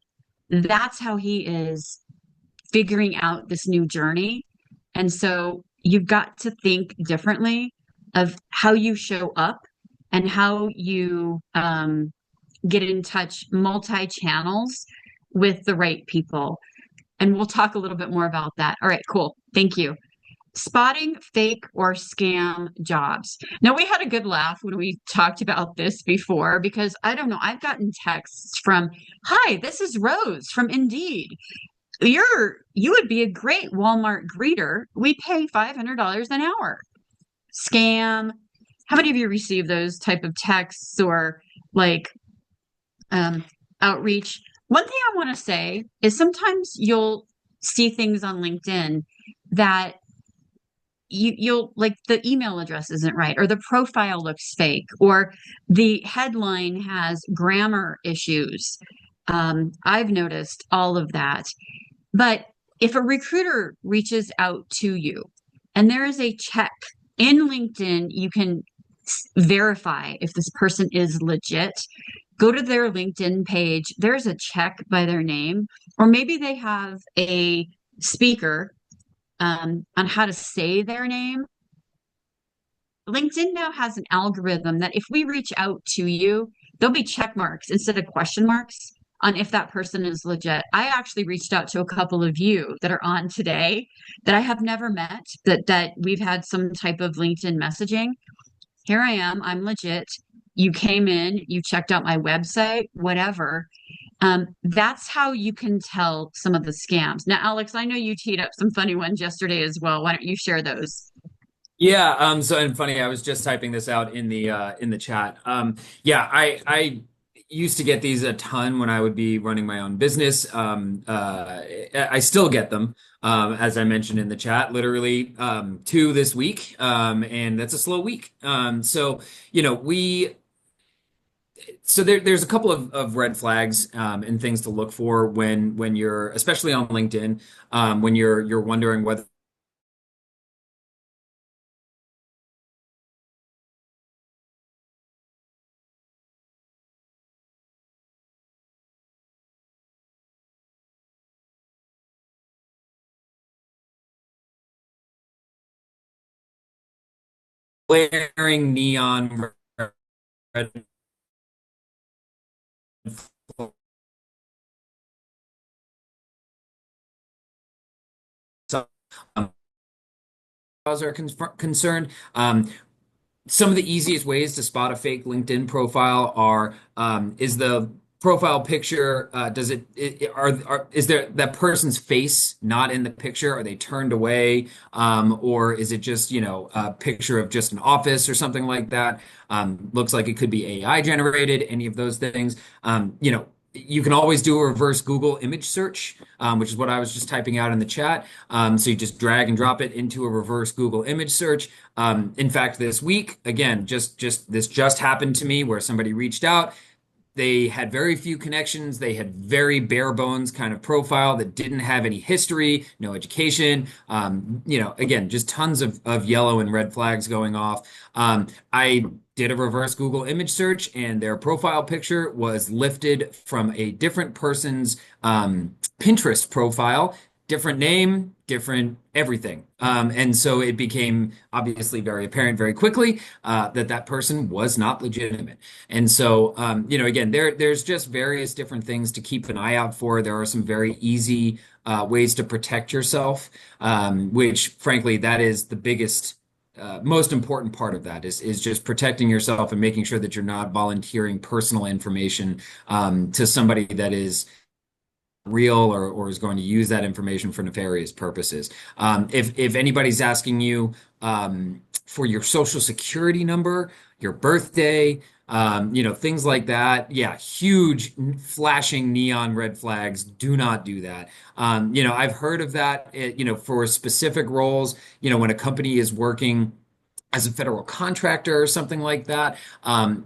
that's how he is figuring out this new journey. And so you've got to think differently of how you show up and how you get in touch multi channels with the right people. And we'll talk a little bit more about that. All right, cool. Thank you. Spotting fake or scam jobs. Now, we had a good laugh when we talked about this before because I don't know, I've gotten texts from, hi, this is Rose from Indeed. You would be a great Walmart greeter. We pay $500 an hour. Scam. How many of you receive those type of texts or like outreach? One thing I want to say is sometimes you'll see things on LinkedIn that you'll like the email address isn't right or the profile looks fake or the headline has grammar issues. I've noticed all of that. But if a recruiter reaches out to you and there is a check in LinkedIn, you can verify if this person is legit. Go to their LinkedIn page. There's a check by their name, or maybe they have a speaker on how to say their name. LinkedIn now has an algorithm that if we reach out to you, there'll be check marks instead of question marks on if that person is legit. I actually reached out to a couple of you that are on today that I have never met, that we've had some type of LinkedIn messaging. Here I am, I'm legit. You came in, you checked out my website, whatever. That's how you can tell some of the scams. Now, Alex, I know you teed up some funny ones yesterday as well. Why don't you share those? Yeah, so and funny, I was just typing this out in the chat. Yeah, I used to get these a ton when I would be running my own business. I still get them, as I mentioned in the chat, literally two this week, and that's a slow week. So we there's a couple of red flags and things to look for when you're especially on LinkedIn when you're wondering whether blaring neon red um, are concerned. Some of the easiest ways to spot a fake LinkedIn profile are is the profile picture does is there that person's face not in the picture? Are they turned away? Or is it just, a picture of just an office or something like that? Looks like it could be AI generated, any of those things. You can always do a reverse Google image search, which is what I was just typing out in the chat. So you just drag and drop it into a reverse Google image search. In fact, this week, again, this just happened to me where somebody reached out. They had very few connections. They had very bare bones kind of profile that didn't have any history, no education. Again, just tons of yellow and red flags going off. I did a reverse Google image search, and their profile picture was lifted from a different person's Pinterest profile, different name, different everything. And so it became obviously very apparent very quickly that person was not legitimate. And so, again, there's just various different things to keep an eye out for. There are some very easy ways to protect yourself, which frankly, that is the biggest most important part of that is just protecting yourself and making sure that you're not volunteering personal information to somebody that is real or is going to use that information for nefarious purposes. If anybody's asking you for your social security number, your birthday, things like that, yeah, huge flashing neon red flags. Do not do that. I've heard of that, for specific roles, when a company is working as a federal contractor or something like that.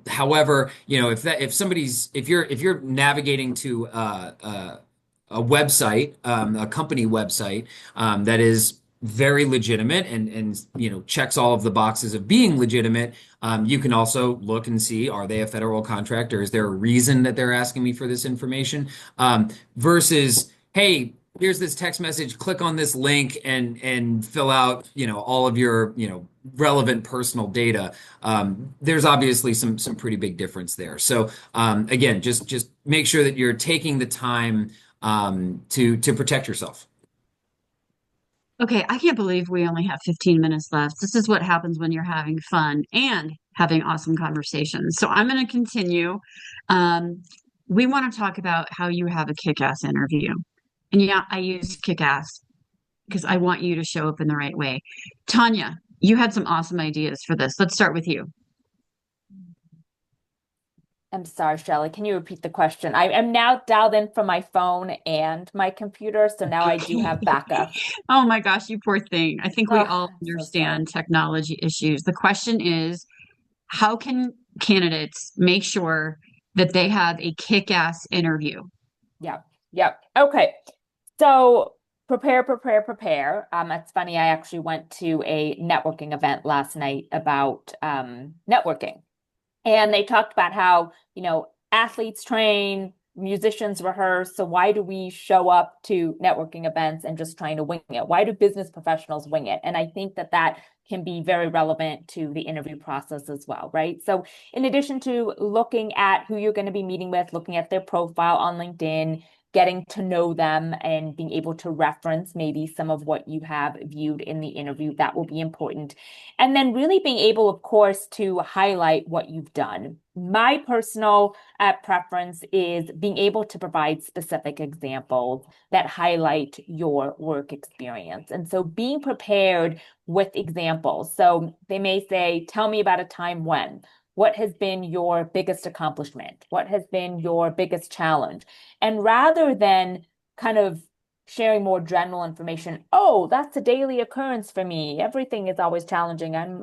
However, if you're navigating to a website, a company website that is very legitimate and checks all of the boxes of being legitimate, you can also look and see, are they a federal contractor? Is there a reason that they're asking me for this information? Versus, hey, here's this text message, click on this link and fill out, all of your, relevant personal data. There's obviously some pretty big difference there. So again, just make sure that you're taking the time to protect yourself. Okay, I can't believe we only have 15 minutes left. This is what happens when you're having fun and having awesome conversations. So I'm going to continue. We want to talk about how you have a kick-ass interview. And yeah, I use kick-ass because I want you to show up in the right way. Tanya, you had some awesome ideas for this. Let's start with you. I'm sorry, Shelley. Can you repeat the question? I am now dialed in from my phone and my computer, so now I do have backup. Oh my gosh, you poor thing. I think we all I'm so understand technology issues. The question is, how can candidates make sure that they have a kick-ass interview? Yep. Okay. So prepare. It's funny, I actually went to a networking event last night about networking. And they talked about how, athletes train, musicians rehearse. So why do we show up to networking events and just trying to wing it? Why do business professionals wing it? And I think that can be very relevant to the interview process as well, right? So in addition to looking at who you're going to be meeting with, looking at their profile on LinkedIn, getting to know them and being able to reference maybe some of what you have viewed in the interview, that will be important. And then really being able, of course, to highlight what you've done. My personal preference is being able to provide specific examples that highlight your work experience. And so being prepared with examples. So they may say, tell me about a time when. What has been your biggest accomplishment? What has been your biggest challenge? And rather than kind of sharing more general information, oh, that's a daily occurrence for me. Everything is always challenging. I'm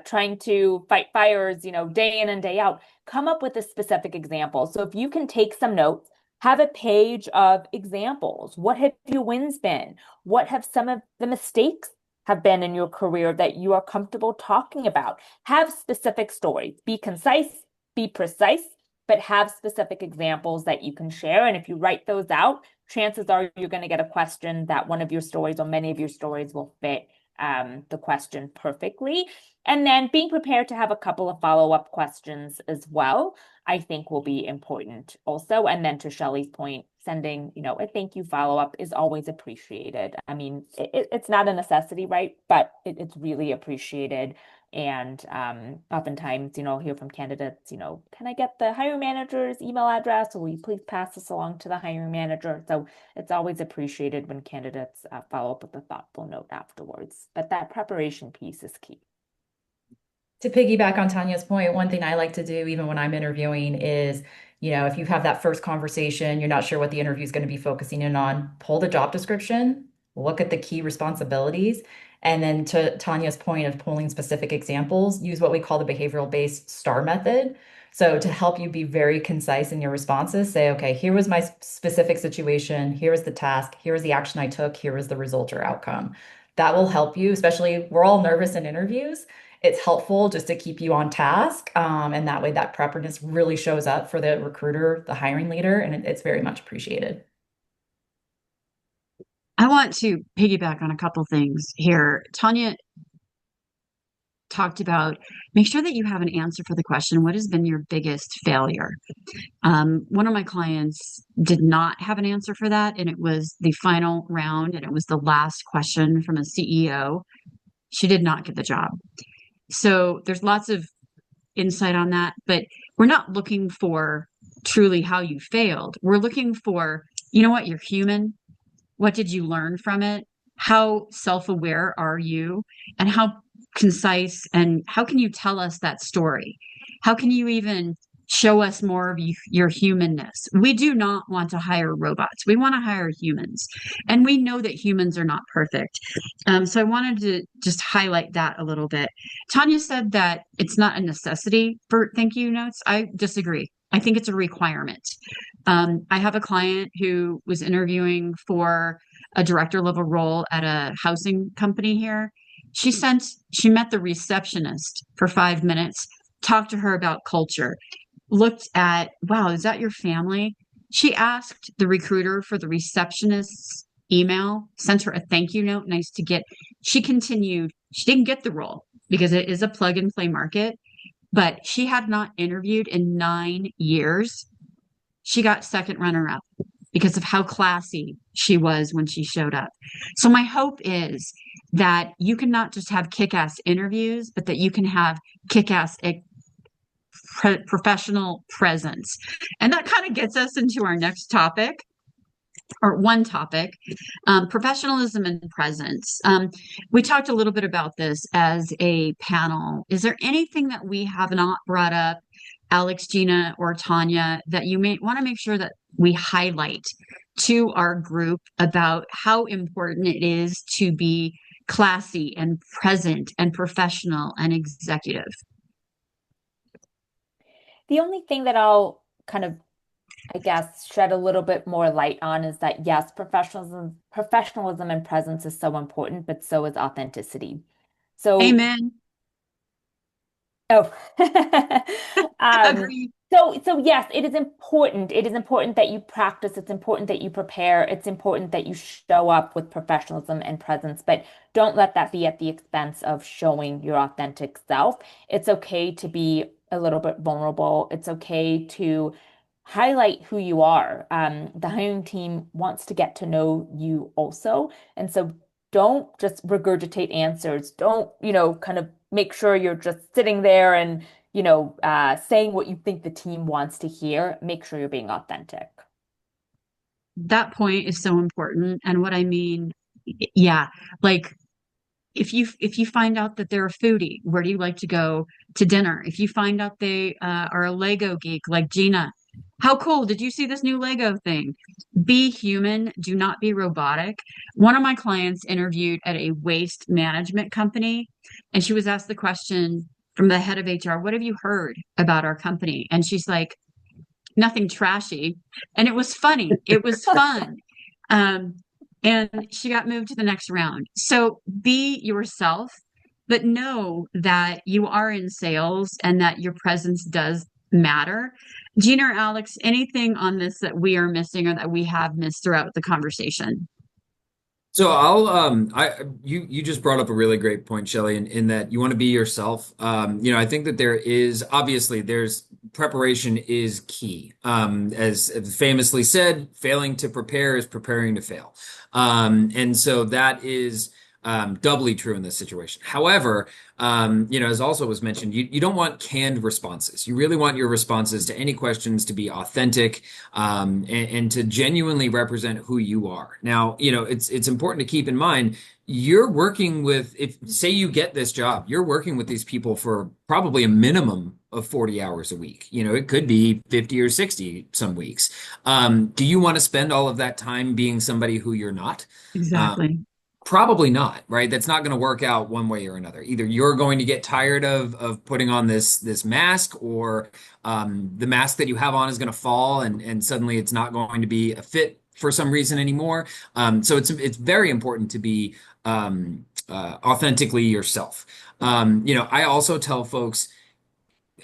trying to fight fires, day in and day out. Come up with a specific example. So if you can take some notes, have a page of examples. What have your wins been? What have some of the mistakes have been in your career that you are comfortable talking about? Have specific stories. Be concise, be precise, but have specific examples that you can share. And if you write those out, chances are you're going to get a question that one of your stories or many of your stories will fit the question perfectly. And then being prepared to have a couple of follow-up questions as well, I think will be important also. And then to Shelley's point, sending, a thank you follow-up is always appreciated. I mean, it's not a necessity, right? But it's really appreciated. And oftentimes, I'll hear from candidates, can I get the hiring manager's email address? Or will you please pass this along to the hiring manager? So it's always appreciated when candidates follow up with a thoughtful note afterwards. But that preparation piece is key. To piggyback on Tanya's point, one thing I like to do, even when I'm interviewing, is, if you have that first conversation, you're not sure what the interview is going to be focusing in on, pull the job description, look at the key responsibilities, and then to Tanya's point of pulling specific examples, use what we call the behavioral-based STAR method. So to help you be very concise in your responses, say, okay, here was my specific situation, here is the task, here is the action I took, here is the result or outcome. That will help you, especially we're all nervous in interviews. It's helpful just to keep you on task. And that way that preparedness really shows up for the recruiter, the hiring leader, and it's very much appreciated. I want to piggyback on a couple things here. Tanya talked about make sure that you have an answer for the question, what has been your biggest failure? One of my clients did not have an answer for that, and it was the final round, and it was the last question from a CEO. She did not get the job. So there's lots of insight on that, but we're not looking for truly how you failed. We're looking for, what, you're human. What did you learn from it? How self-aware are you? And how concise and how can you tell us that story? How can you even show us more of your humanness? We do not want to hire robots. We want to hire humans. And we know that humans are not perfect. So I wanted to just highlight that a little bit. Tanya said that it's not a necessity for thank you notes. I disagree. I think it's a requirement. I have a client who was interviewing for a director level role at a housing company here. She met the receptionist for 5 minutes, talked to her about culture, looked at, wow, is that your family? She asked the recruiter for the receptionist's email, sent her a thank you note, nice to get. She continued. She didn't get the role because it is a plug and play market, but she had not interviewed in 9 years. She got second runner up because of how classy she was when she showed up. So my hope is that you can not just have kick-ass interviews, but that you can have kick-ass professional presence. And that kind of gets us into our next topic, or one topic, professionalism and presence. We talked a little bit about this as a panel. Is there anything that we have not brought up, Alex, Gina, or Tanya, that you may want to make sure that we highlight to our group about how important it is to be classy and present and professional and executive? The only thing that I'll kind of, I guess, shed a little bit more light on is that yes, professionalism and presence is so important, but so is authenticity. So, Amen. oh, Agreed. so yes, it is important. It is important that you practice. It's important that you prepare. It's important that you show up with professionalism and presence, but don't let that be at the expense of showing your authentic self. It's okay to be a little bit vulnerable. It's okay to highlight who you are. The hiring team wants to get to know you also. And so don't just regurgitate answers. Don't, kind of make sure you're just sitting there and, saying what you think the team wants to hear. Make sure you're being authentic. That point is so important. And what I mean, yeah, like if you find out that they're a foodie, where do you like to go to dinner? If you find out they are a Lego geek like Gina, how cool. Did you see this new Lego thing? Be human. Do not be robotic. One of my clients interviewed at a waste management company, and she was asked the question from the head of HR, what have you heard about our company? And she's like, nothing trashy. And it was funny. It was fun. And she got moved to the next round. So be yourself, but know that you are in sales and that your presence does matter. Gina or Alex, anything on this that we are missing or that we have missed throughout the conversation? So you just brought up a really great point, Shelley, in that you want to be yourself. I think that there's preparation is key. As famously said, failing to prepare is preparing to fail. And so that is doubly true in this situation. However, as also was mentioned, you don't want canned responses. You really want your responses to any questions to be authentic, and to genuinely represent who you are. Now, it's important to keep in mind you're working with, if say you get this job, you're working with these people for probably a minimum of 40 hours a week. It could be 50 or 60 some weeks. Do you want to spend all of that time being somebody who you're not? Um, Exactly. Probably not, right? That's not going to work out one way or another. Either you're going to get tired of putting on this mask, or the mask that you have on is going to fall, and suddenly it's not going to be a fit for some reason anymore. So it's very important to be authentically yourself. I also tell folks,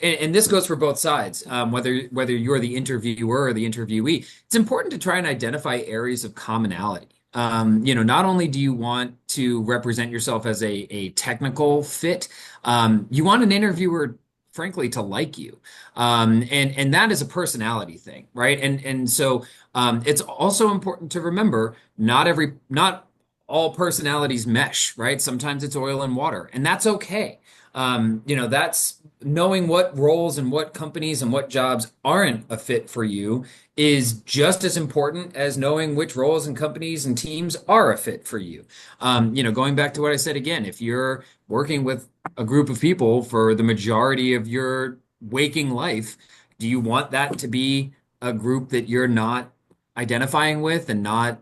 and this goes for both sides, whether you're the interviewer or the interviewee, it's important to try and identify areas of commonality. Not only do you want to represent yourself as a technical fit, you want an interviewer, frankly, to like you, and that is a personality thing, right? And so it's also important to remember not all personalities mesh, right? Sometimes it's oil and water, and that's okay. That's knowing what roles and what companies and what jobs aren't a fit for you is just as important as knowing which roles and companies and teams are a fit for you. Going back to what I said again, if you're working with a group of people for the majority of your waking life, do you want that to be a group that you're not identifying with and not,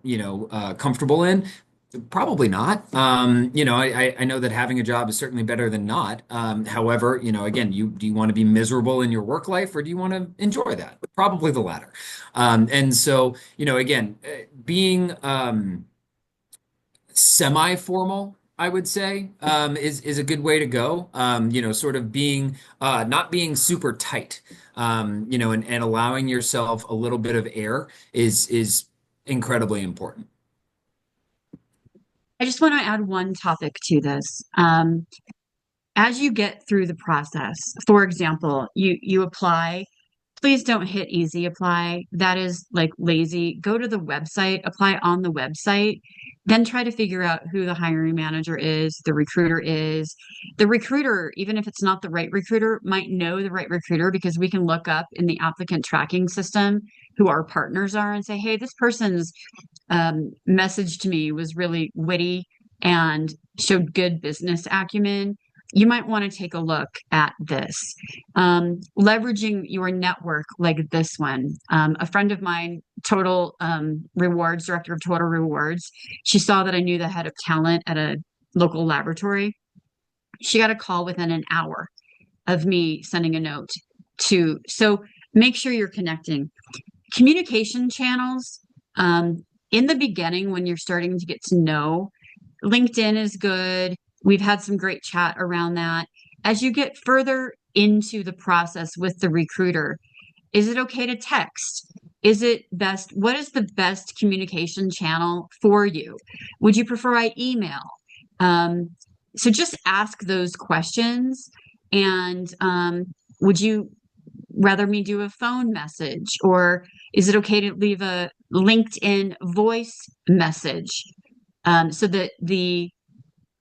comfortable in? Probably not. I know that having a job is certainly better than not. However, again, do you want to be miserable in your work life, or do you want to enjoy that? Probably the latter. And so, again, being semi-formal, I would say, is a good way to go. Sort of being not being super tight, and allowing yourself a little bit of air is incredibly important. I just want to add one topic to this. As you get through the process, for example, you apply, please don't hit easy apply. That is like lazy. Go to the website, apply on the website, then try to figure out who the hiring manager is, the recruiter is. The recruiter, even if it's not the right recruiter, might know the right recruiter because we can look up in the applicant tracking system who our partners are and say, hey, this person's message to me was really witty and showed good business acumen. You might want to take a look at this. Leveraging your network like this one. A friend of mine, Total Rewards, director of Total Rewards, she saw that I knew the head of talent at a local laboratory. She got a call within an hour of me sending a note so make sure you're connecting. Communication channels, in the beginning, when you're starting to get to know, LinkedIn is good. We've had some great chat around that. As you get further into the process with the recruiter, is it okay to text? Is it best? What is the best communication channel for you? Would you prefer I email? So just ask those questions. And would you rather me do a phone message, or is it okay to leave a LinkedIn voice message, so that the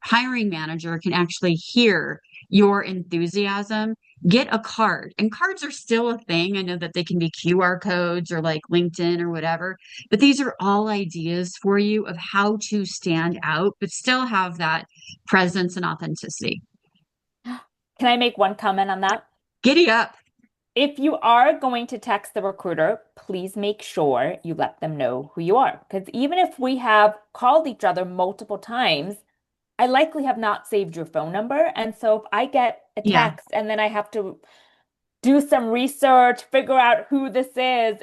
hiring manager can actually hear your enthusiasm? Get a card, and cards are still a thing. I know that they can be QR codes or like LinkedIn or whatever, but these are all ideas for you of how to stand out, but still have that presence and authenticity. Can I make one comment on that? Giddy up. If you are going to text the recruiter, please make sure you let them know who you are. Because even if we have called each other multiple times, I likely have not saved your phone number. And so if I get a Yeah. text and then I have to do some research, figure out who this is,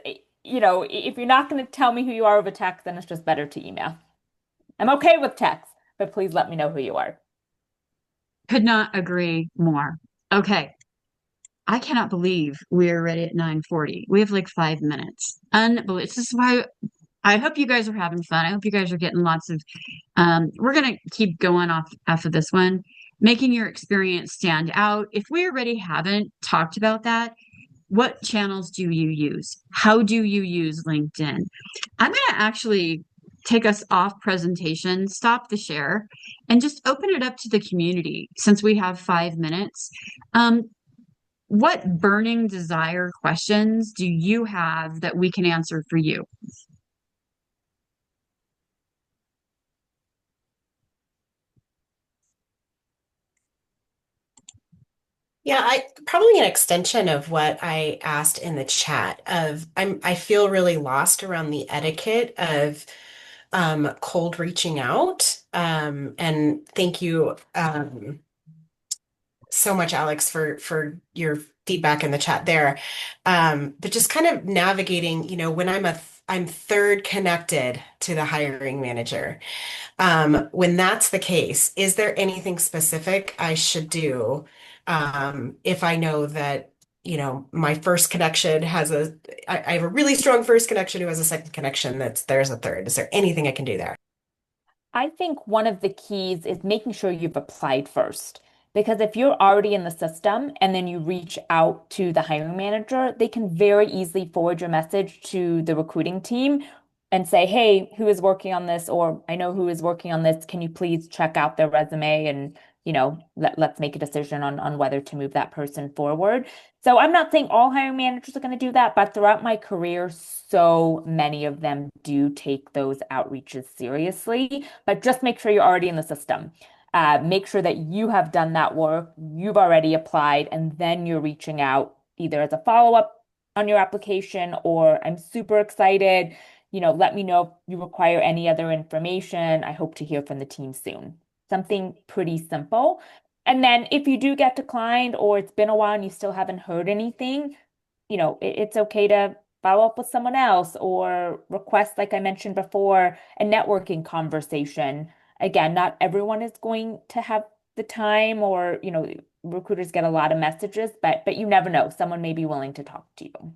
if you're not going to tell me who you are over text, then it's just better to email. I'm okay with text, but please let me know who you are. Could not agree more. Okay. I cannot believe we're ready at 9:40. We have like 5 minutes. Unbelievable. This is why I hope you guys are having fun. I hope you guys are getting lots of, we're going to keep going off of this one, making your experience stand out. If we already haven't talked about that, what channels do you use? How do you use LinkedIn? I'm going to actually take us off presentation, stop the share, and just open it up to the community since we have 5 minutes. What burning desire questions do you have that we can answer for you? Yeah, I probably an extension of what I asked in the chat of I feel really lost around the etiquette of cold reaching out. And thank you so much, Alex, for your feedback in the chat there. But just kind of navigating, when I'm third connected to the hiring manager. When that's the case, is there anything specific I should do if I know that, my first connection I have a really strong first connection who has a second connection there's a third. Is there anything I can do there? I think one of the keys is making sure you've applied first. Because if you're already in the system and then you reach out to the hiring manager, they can very easily forward your message to the recruiting team and say, hey, who is working on this? Or I know who is working on this. Can you please check out their resume and, let's make a decision on whether to move that person forward. So I'm not saying all hiring managers are going to do that, but throughout my career, so many of them do take those outreaches seriously. But just make sure you're already in the system. Make sure that you have done that work, you've already applied, and then you're reaching out either as a follow-up on your application or I'm super excited. Let me know if you require any other information. I hope to hear from the team soon. Something pretty simple. And then if you do get declined or it's been a while and you still haven't heard anything, it's okay to follow up with someone else or request, like I mentioned before, a networking conversation. Again, not everyone is going to have the time or, recruiters get a lot of messages, but you never know. Someone may be willing to talk to you.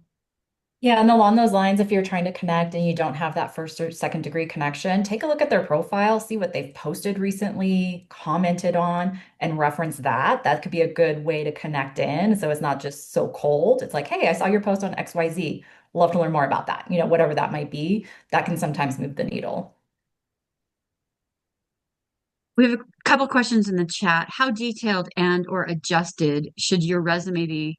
Yeah, and along those lines, if you're trying to connect and you don't have that first or second degree connection, take a look at their profile, see what they've posted recently, commented on, and reference that. That could be a good way to connect in. So it's not just so cold. It's like, hey, I saw your post on XYZ. Love to learn more about that. Whatever that might be, that can sometimes move the needle. We have a couple questions in the chat. How detailed and or adjusted should your resume be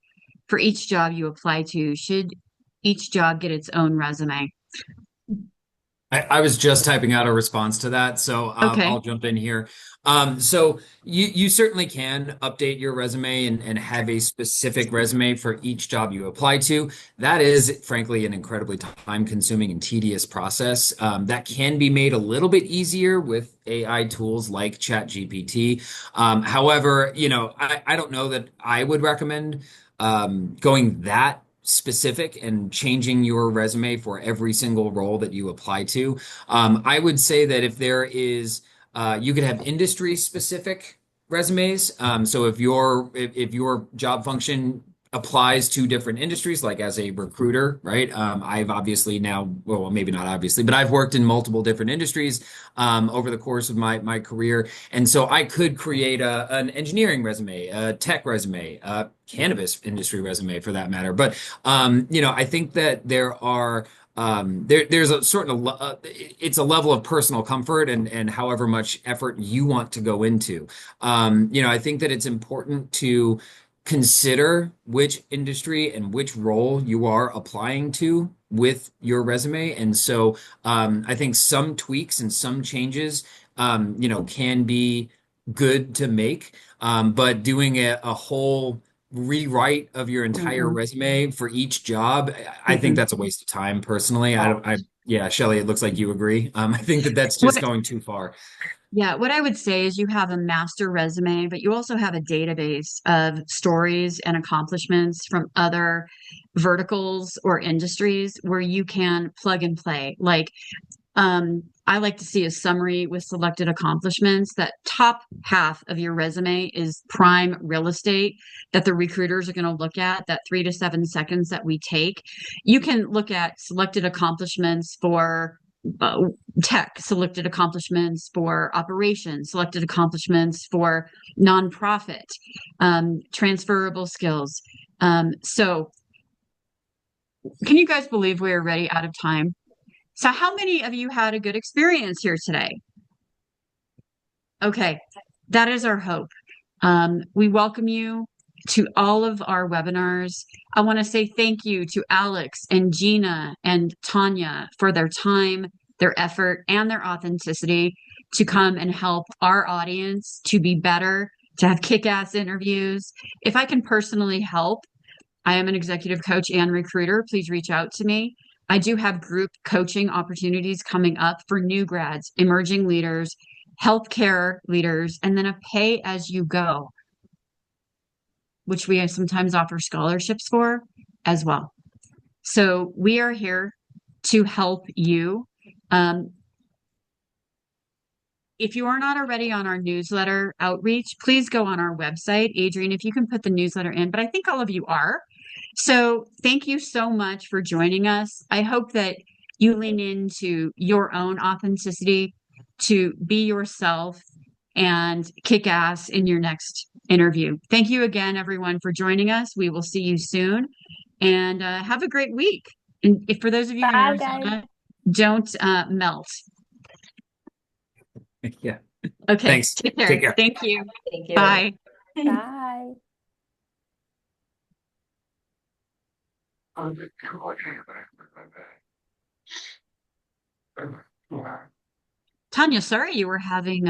for each job you apply to? Should each job get its own resume? I was just typing out a response to that, so Okay. I'll jump in here. So you certainly can update your resume and have a specific resume for each job you apply to. That is, frankly, an incredibly time-consuming and tedious process. That can be made a little bit easier with AI tools like ChatGPT. However, I don't know that I would recommend going that specific and changing your resume for every single role that you apply to. I would say that if there is, you could have industry specific resumes. So if your job function applies to different industries, like as a recruiter, right? I've obviously now, well, maybe not obviously, but I've worked in multiple different industries over the course of my career. And so I could create an engineering resume, a tech resume, a cannabis industry resume for that matter. But I think that there's a sort of it's a level of personal comfort and however much effort you want to go into. I think that it's important to consider which industry and which role you are applying to with your resume. And so I think some tweaks and some changes, can be good to make. But doing a whole rewrite of your entire Mm-mm. resume for each job, I think Mm-mm. that's a waste of time personally. Yeah, Shelley, it looks like you agree. I think that that's just What going too far. Yeah, what I would say is you have a master resume, but you also have a database of stories and accomplishments from other verticals or industries where you can plug and play. Like, I like to see a summary with selected accomplishments. That top half of your resume is prime real estate that the recruiters are going to look at, that 3 to 7 seconds that we take. You can look at selected accomplishments for uh, tech, selected accomplishments for operations, selected accomplishments for nonprofit, transferable skills. So can you guys believe we're already out of time? So how many of you had a good experience here today? Okay, that is our hope. We welcome you to all of our webinars. I want to say thank you to Alex and Gina and Tanya for their time, their effort, and their authenticity to come and help our audience to be better, to have kick-ass interviews. If I can personally help, I am an executive coach and recruiter. Please reach out to me. I do have group coaching opportunities coming up for new grads, emerging leaders, healthcare leaders, and then a pay as you go, which we sometimes offer scholarships for as well. So we are here to help you. If you are not already on our newsletter outreach, please go on our website. Adrienne, if you can put the newsletter in, but I think all of you are. So thank you so much for joining us. I hope that you lean into your own authenticity to be yourself and kick ass in your next interview. Thank you again, everyone, for joining us. We will see you soon and have a great week. And if, for those of you in Bye, guys. Arizona, don't melt. Yeah. Okay. Thanks. Take care. Take care. Thank you. Thank you. Bye. Bye. Tanya, sorry you were having